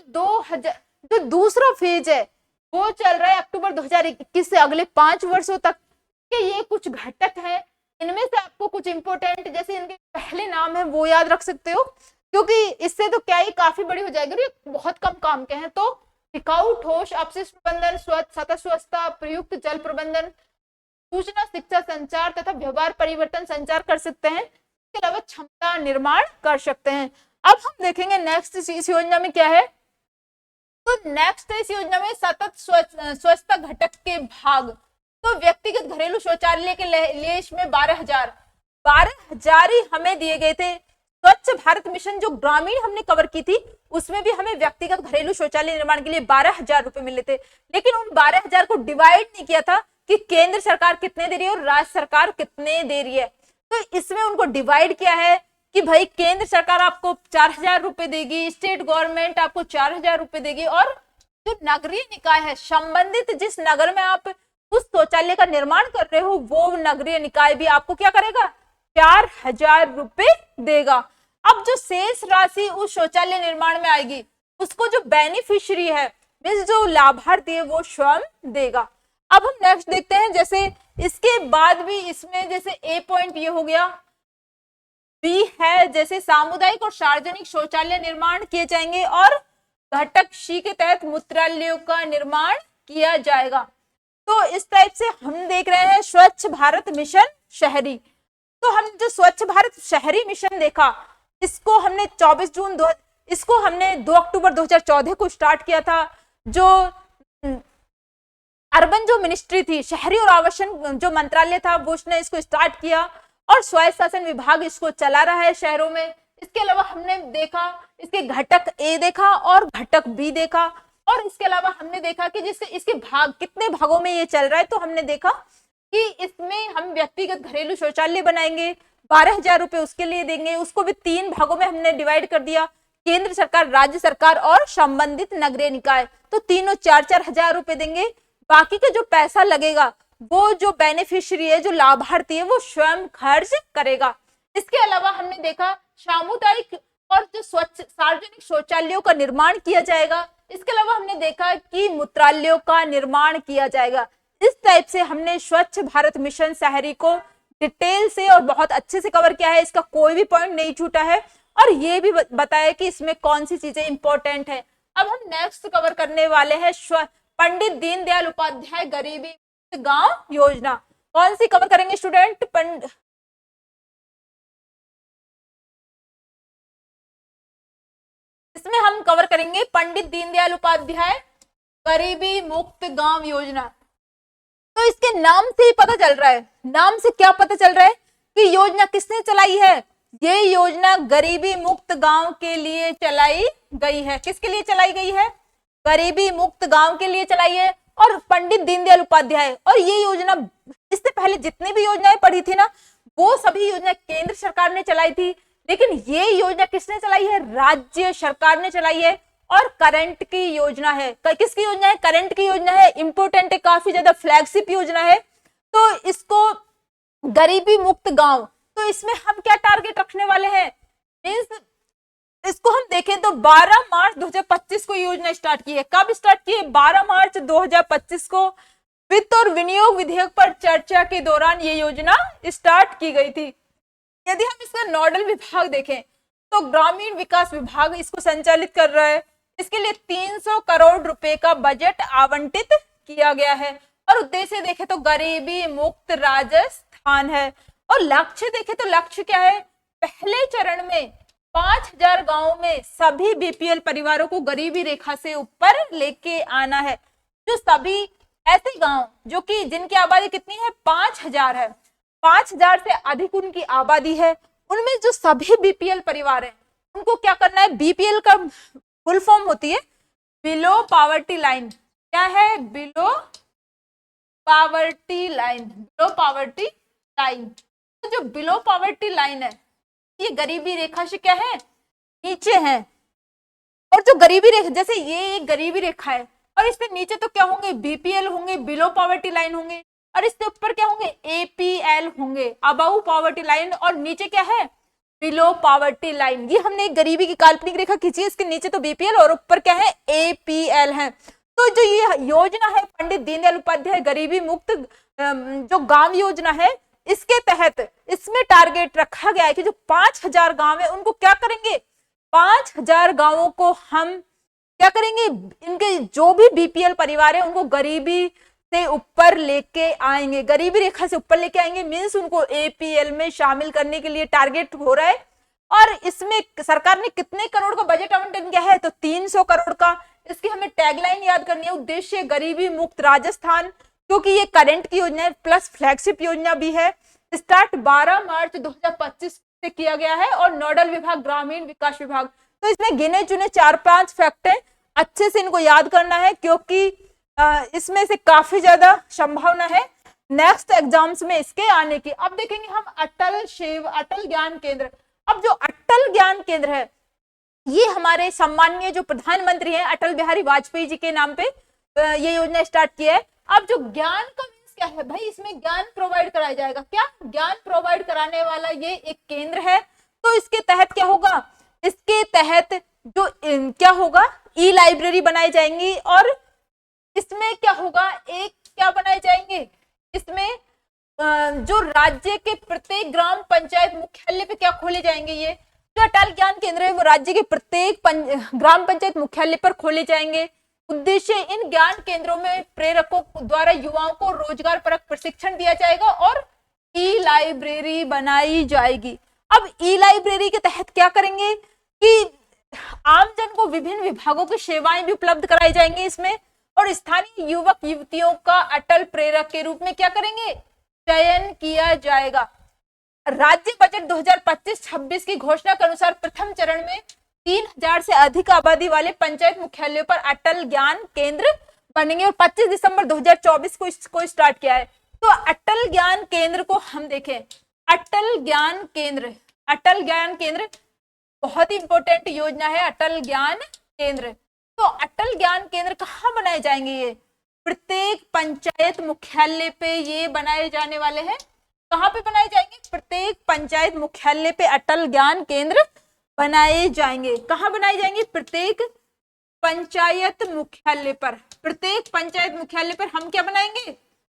दूसरा फेज है वो चल रहा है अक्टूबर 2021 से अगले 5 वर्षों तक के। ये कुछ घटक हैं, इनमें से आपको कुछ इंपोर्टेंट जैसे इनके पहले नाम है वो याद रख सकते हो, क्योंकि इससे तो क्या ही काफी बड़ी हो जाएगी, ये बहुत कम काम के हैं। तो टिकाऊ ठोस अपशिष्ट प्रबंधन, सतत स्वच्छता, प्रयुक्त जल प्रबंधन, सूचना शिक्षा संचार तथा व्यवहार परिवर्तन संचार कर सकते हैं। इसके अलावा क्षमता निर्माण कर सकते हैं। अब हम देखेंगे नेक्स्ट इस योजना में क्या है। तो नेक्स्ट इस योजना में सतत स्वच्छता घटक के भाग, तो व्यक्तिगत घरेलू शौचालय के लिए इसमें 12,000 ही हमें दिए गए थे। स्वच्छ भारत मिशन जो ग्रामीण हमने कवर की थी उसमें भी हमें व्यक्तिगत घरेलू शौचालय निर्माण के लिए 12,000 रुपए मिले थे, लेकिन उन 12,000 को डिवाइड नहीं किया था कि केंद्र सरकार कितने दे रही है और राज्य सरकार कितने दे रही है। तो इसमें उनको डिवाइड किया है कि भाई केंद्र सरकार आपको 4,000 रुपए देगी, स्टेट गवर्नमेंट आपको 4,000 रुपए देगी, और जो नगरीय निकाय है संबंधित जिस नगर में आप उस शौचालय का निर्माण कर रहे हो वो नगरीय निकाय भी आपको क्या करेगा, 4,000 रुपए देगा। अब जो शेष राशि उस शौचालय निर्माण में आएगी उसको जो बेनिफिशियरी है मींस जो लाभार्थी है वो स्वयं देगा। अब हम नेक्स्ट देखते हैं, जैसे इसके बाद भी इसमें जैसे ए पॉइंट ये हो गया, बी है जैसे सामुदायिक और सार्वजनिक शौचालय निर्माण किए जाएंगे और घटक सी के तहत मूत्रालयों का निर्माण किया जाएगा। तो इस टाइप से हम देख रहे हैं स्वच्छ भारत मिशन शहरी। तो हम जो स्वच्छ भारत शहरी मिशन देखा इसको हमने 2 अक्टूबर 2014 को स्टार्ट किया था। जो अर्बन जो मिनिस्ट्री थी, शहरी और आवासन जो मंत्रालय था वो उसने इसको स्टार्ट किया और स्वायत्त शासन विभाग इसको चला रहा है शहरों में। इसके अलावा हमने देखा इसके घटक ए देखा और घटक बी देखा, और इसके अलावा हमने देखा कि जिससे इसके भाग कितने भागों में ये चल रहा है। तो हमने देखा कि इसमें हम व्यक्तिगत घरेलू शौचालय बनाएंगे, 12,000 रुपए उसके लिए देंगे, उसको भी 3 भागों में हमने डिवाइड कर दिया, केंद्र सरकार, राज्य सरकार और संबंधित नगरीय निकाय। तो तीनों 4-4 हजार रुपए देंगे। बाकी का जो पैसा लगेगा वो जो बेनिफिशियरी है, जो लाभार्थी है वो स्वयं खर्च करेगा। इसके अलावा हमने देखा सामुदायिक और जो स्वच्छ सार्वजनिक शौचालयों का निर्माण किया जाएगा। इसके अलावा हमने देखा कि मूत्रालयों का निर्माण किया जाएगा। इस टाइप से हमने स्वच्छ भारत मिशन शहरी को डिटेल से और बहुत अच्छे से कवर किया है, इसका कोई भी पॉइंट नहीं छूटा है, और ये भी बताया कि इसमें कौन सी चीजें इंपॉर्टेंट है। अब हम नेक्स्ट कवर करने वाले हैं पंडित दीनदयाल उपाध्याय गरीबी मुक्त गांव योजना। कौन सी कवर करेंगे स्टूडेंट? इसमें हम कवर करेंगे पंडित दीनदयाल उपाध्याय गरीबी मुक्त गांव योजना। तो इसके नाम से ही पता चल रहा है, नाम से क्या पता चल रहा है कि योजना किसने चलाई है? ये योजना गरीबी मुक्त गांव के लिए चलाई गई है। किसके लिए चलाई गई है? गरीबी मुक्त गांव के लिए चलाई है, और पंडित दीनदयाल उपाध्याय। और ये योजना, इससे पहले जितनी भी योजनाएं पढ़ी थी ना, वो सभी योजना केंद्र सरकार ने चलाई थी, लेकिन ये योजना किसने चलाई है? राज्य सरकार ने चलाई है। और करंट की योजना है। किसकी योजना है? करंट की योजना है, इंपोर्टेंट है, काफी ज्यादा फ्लैगशिप योजना है। तो इसको गरीबी मुक्त गांव, तो इसमें हम क्या टारगेट रखने वाले हैं? मींस इसको हम देखें तो 12 मार्च 2025 को योजना स्टार्ट की है। कब स्टार्ट की है? 12 मार्च 2025 को वित्त और विनियोग विधेयक पर चर्चा के दौरान ये योजना स्टार्ट की गई थी। यदि हम इसका नोडल विभाग देखें तो ग्रामीण विकास विभाग इसको संचालित कर रहा है। इसके लिए 300 करोड़ रुपए का बजट आवंटित किया गया है। और उद्देश्य देखें तो गरीबी मुक्त राजस्थान है। और लक्ष्य देखें तो लक्ष्य क्या है? पहले चरण में 5000 गांवों में सभी बीपीएल परिवारों को गरीबी रेखा से ऊपर लेके आना है। जो सभी ऐसे गांव जो कि जिनकी आबादी कितनी है? 5000 है, 5000 से अधिक उनकी आबादी है, उनमें जो सभी बीपीएल परिवार हैं उनको क्या करना है? बीपीएल का फुल फॉर्म होती है बिलो पावर्टी लाइन। क्या है? Below poverty line. Below poverty line, तो जो बिलो पावर्टी लाइन है ये गरीबी रेखा से क्या है? नीचे है। और जो गरीबी रेखा, जैसे ये एक गरीबी रेखा है, और इससे नीचे तो क्या होंगे? बीपीएल होंगे, बिलो पावर्टी लाइन होंगे, और इसके ऊपर क्या होंगे? एपीएल होंगे, अबव पावर्टी लाइन, और नीचे क्या है? Below poverty line. ये हमने एक गरीबी की काल्पनिक रेखा खींची है, इसके नीचे तो बीपीएल और ऊपर क्या है? एपीएल है। तो जो ये योजना है पंडित दीनदयाल उपाध्याय गरीबी मुक्त जो गांव योजना है, इसके तहत इसमें टारगेट रखा गया है कि जो 5000 गांव है उनको क्या करेंगे? 5000 गांवों को हम क्या करेंगे? इनके जो भी बीपीएल परिवार है उनको गरीबी से ऊपर लेके आएंगे, गरीबी रेखा से ऊपर लेके आएंगे। मींस उनको एपीएल में शामिल करने के लिए टारगेट हो रहा है। और इसमें सरकार ने कितने करोड़ का बजट आवंटन किया है? तो 300 करोड़ का। इसकी हमें टैगलाइन याद करनी है, उद्देश्य गरीबी मुक्त राजस्थान, क्योंकि ये करंट की योजना है प्लस फ्लैगशिप योजना भी है। स्टार्ट 12 मार्च 2025 से किया गया है, और नोडल विभाग ग्रामीण विकास विभाग। तो इसमें गिने चुने 4-5 फैक्ट है, अच्छे से इनको याद करना है, क्योंकि इसमें से काफी ज्यादा संभावना है नेक्स्ट एग्जाम्स में इसके आने की। अब देखेंगे हम अटल ज्ञान केंद्र। अब जो अटल ज्ञान केंद्र है ये हमारे सम्माननीय जो प्रधानमंत्री हैं अटल बिहारी वाजपेयी जी के नाम पे ये योजना स्टार्ट की है। अब जो ज्ञान का मीन्स क्या है भाई? इसमें ज्ञान प्रोवाइड कराया जाएगा। क्या? ज्ञान प्रोवाइड कराने वाला ये एक केंद्र है। तो इसके तहत क्या होगा? इसके तहत जो क्या होगा? ई लाइब्रेरी बनाई जाएंगी, और इसमें क्या होगा? एक क्या बनाए जाएंगे? इसमें जो राज्य के प्रत्येक ग्राम पंचायत मुख्यालय पे क्या खोले जाएंगे? ये जो अटल ज्ञान केंद्र है वो राज्य के प्रत्येक ग्राम पंचायत मुख्यालय पर खोले जाएंगे। उद्देश्य इन ज्ञान केंद्रों में प्रेरकों द्वारा युवाओं को रोजगार परक प्रशिक्षण दिया जाएगा और ई लाइब्रेरी बनाई जाएगी। अब ई लाइब्रेरी के तहत क्या करेंगे कि आमजन को विभिन्न विभागों की सेवाएं भी उपलब्ध कराई जाएंगी इसमें, और स्थानीय युवक युवतियों का अटल प्रेरक के रूप में क्या करेंगे? चयन किया जाएगा। राज्य बजट 2025-26 की घोषणा के अनुसार प्रथम चरण में 3000 से अधिक आबादी वाले पंचायत मुख्यालयों पर अटल ज्ञान केंद्र बनेंगे, और 25 दिसंबर 2024 को इसको स्टार्ट किया है। तो अटल ज्ञान केंद्र को हम देखें, अटल ज्ञान केंद्र बहुत ही इंपॉर्टेंट योजना है। अटल ज्ञान केंद्र, तो अटल ज्ञान केंद्र कहाँ बनाए जाएंगे? ये प्रत्येक पंचायत मुख्यालय पे ये बनाए जाने वाले हैं। कहाँ पे बनाए जाएंगे? प्रत्येक पंचायत मुख्यालय पे अटल ज्ञान केंद्र बनाए जाएंगे। कहाँ बनाए जाएंगे? प्रत्येक पंचायत मुख्यालय पर। प्रत्येक पंचायत मुख्यालय पर हम क्या बनाएंगे?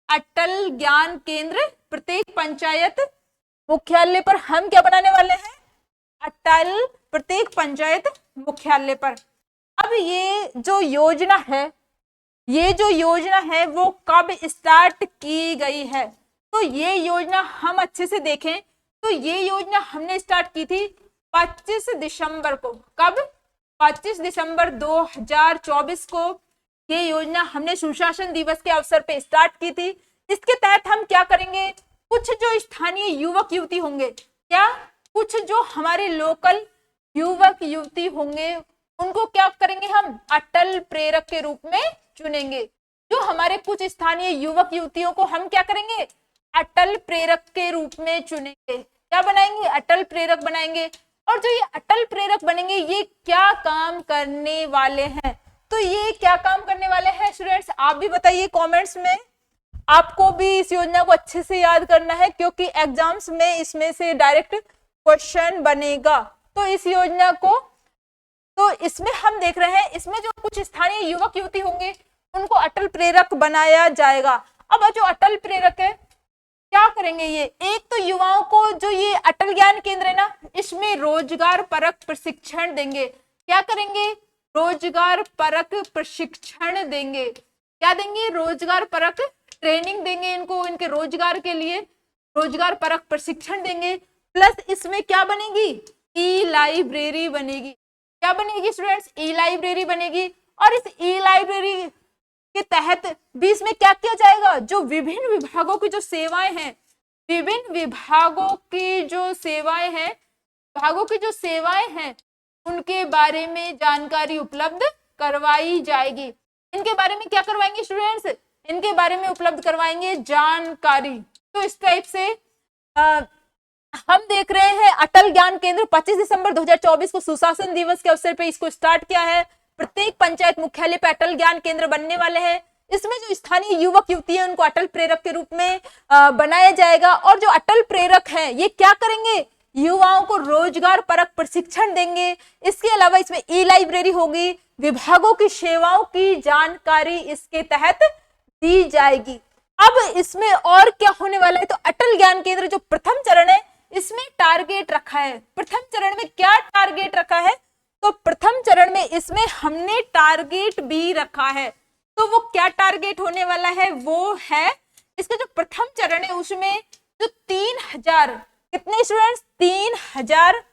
अटल ज्ञान केंद्र। प्रत्येक पंचायत मुख्यालय पर हम क्या बनाने वाले हैं? अटल, प्रत्येक पंचायत मुख्यालय पर। अब ये जो योजना है ये जो योजना है वो कब स्टार्ट की गई है। तो ये योजना हम अच्छे से देखें तो ये योजना हमने स्टार्ट की थी 25 दिसंबर को। कब? 25 दिसंबर 2024 को ये योजना हमने सुशासन दिवस के अवसर पे स्टार्ट की थी। इसके तहत हम क्या करेंगे, कुछ जो स्थानीय युवक युवती होंगे, क्या कुछ जो हमारे लोकल युवक युवती होंगे उनको क्या करेंगे, हम अटल प्रेरक के रूप में चुनेंगे। जो हमारे कुछ स्थानीय युवक युवतियों को हम क्या करेंगे, अटल प्रेरक के रूप में चुनेंगे। क्या बनाएंगे, अटल प्रेरक बनाएंगे। और जो ये अटल प्रेरक बनेंगे ये क्या काम करने वाले हैं, तो ये क्या काम करने वाले हैं स्टूडेंट्स, आप भी बताइए कमेंट्स में। आपको भी इस योजना को अच्छे से याद करना है क्योंकि एग्जाम्स में इसमें से डायरेक्ट क्वेश्चन बनेगा। तो इस योजना को, तो इसमें हम देख रहे हैं इसमें जो कुछ स्थानीय युवक युवती होंगे उनको अटल प्रेरक बनाया जाएगा। अब जो अटल प्रेरक है क्या करेंगे, ये एक तो युवाओं को जो ये अटल ज्ञान केंद्र है ना इसमें रोजगार परक प्रशिक्षण देंगे। क्या करेंगे, रोजगार परक प्रशिक्षण देंगे। क्या देंगे, रोजगार परक ट्रेनिंग देंगे इनको, इनके रोजगार के लिए रोजगार परक प्रशिक्षण देंगे। प्लस इसमें क्या बनेगी, ई लाइब्रेरी बनेगी। क्या बनेगी स्टूडेंट्स, ई लाइब्रेरी बनेगी। और इस ई लाइब्रेरी के तहत भी इसमें क्या किया जाएगा, जो विभिन्न विभागों की जो सेवाएं हैं, विभिन्न विभागों की जो सेवाएं हैं उनके बारे में जानकारी उपलब्ध करवाई जाएगी। इनके बारे में क्या करवाएंगे स्टूडेंट्स, इनके बारे में उपलब्ध करवाएंगे जानकारी। तो इस टाइप से हम देख रहे हैं अटल ज्ञान केंद्र 25 दिसंबर 2024 को सुशासन दिवस के अवसर पे इसको स्टार्ट किया है। प्रत्येक पंचायत मुख्यालय पे अटल ज्ञान केंद्र बनने वाले हैं। इसमें जो स्थानीय युवक युवती है उनको अटल प्रेरक के रूप में बनाया जाएगा। और जो अटल प्रेरक है ये क्या करेंगे, युवाओं को रोजगार परक प्रशिक्षण देंगे। इसके अलावा इसमें ई लाइब्रेरी होगी, विभागों की सेवाओं की जानकारी इसके तहत दी जाएगी। अब इसमें और क्या होने वाला है, तो अटल ज्ञान केंद्र जो प्रथम चरण है इसमें टारगेट रखा है। प्रथम चरण में क्या टारगेट रखा है, तो प्रथम चरण में इसमें हमने टारगेट भी रखा है। तो वो क्या टारगेट होने वाला है, वो है इसका जो प्रथम चरण है उसमें जो 3000, कितने स्टूडेंट्स, 3000,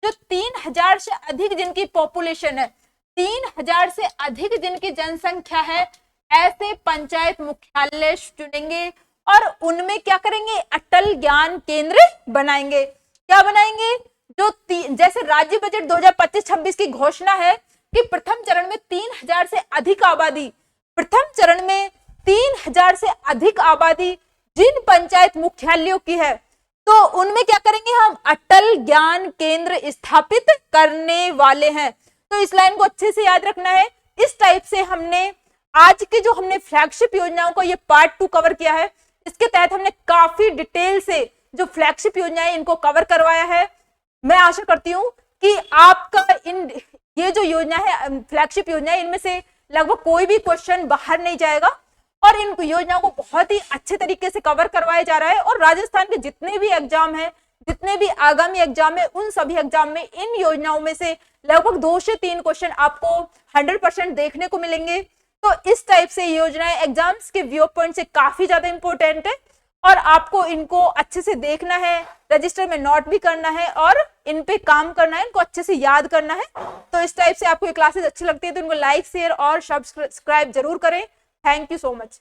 जो 3000 से अधिक जिनकी पॉपुलेशन है, 3000 से अधिक जिनकी जनसंख्या है, ऐसे पंचायत मुख्यालय चुनेंगे और उनमें क्या करेंगे, अटल ज्ञान केंद्र बनाएंगे। क्या बनाएंगे, जो जैसे राज्य बजट 2025-26 की घोषणा है कि प्रथम चरण में 3000 से अधिक आबादी, प्रथम चरण में 3000 से अधिक आबादी जिन पंचायत मुख्यालयों की है तो उनमें क्या करेंगे, हम अटल ज्ञान केंद्र स्थापित करने वाले हैं। तो इस लाइन को अच्छे से याद रखना है। इस टाइप से हमने आज के जो हमने फ्लैगशिप योजनाओं को ये पार्ट 2 कवर किया है। इसके तहत हमने काफी डिटेल से जो फ्लैगशिप योजनाएं इनको कवर करवाया है। मैं आशा करती हूँ कि आपका ये जो योजना है फ्लैगशिप योजना है इनमें से लगभग कोई भी क्वेश्चन बाहर नहीं जाएगा और इन योजनाओं को बहुत ही अच्छे तरीके से कवर करवाया जा रहा है। और राजस्थान के जितने भी एग्जाम है, जितने भी आगामी एग्जाम है, उन सभी एग्जाम में इन योजनाओं में से लगभग 2 से 3 क्वेश्चन आपको 100% देखने को मिलेंगे। तो इस टाइप से योजनाएं एग्जाम्स के व्यू पॉइंट से काफी ज्यादा इंपॉर्टेंट है और आपको इनको अच्छे से देखना है, रजिस्टर में नोट भी करना है और इन पे काम करना है, इनको अच्छे से याद करना है। तो इस टाइप से आपको ये क्लासेस अच्छी लगती है तो इनको लाइक, शेयर और सब्सक्राइब जरूर करें। Thank you so much.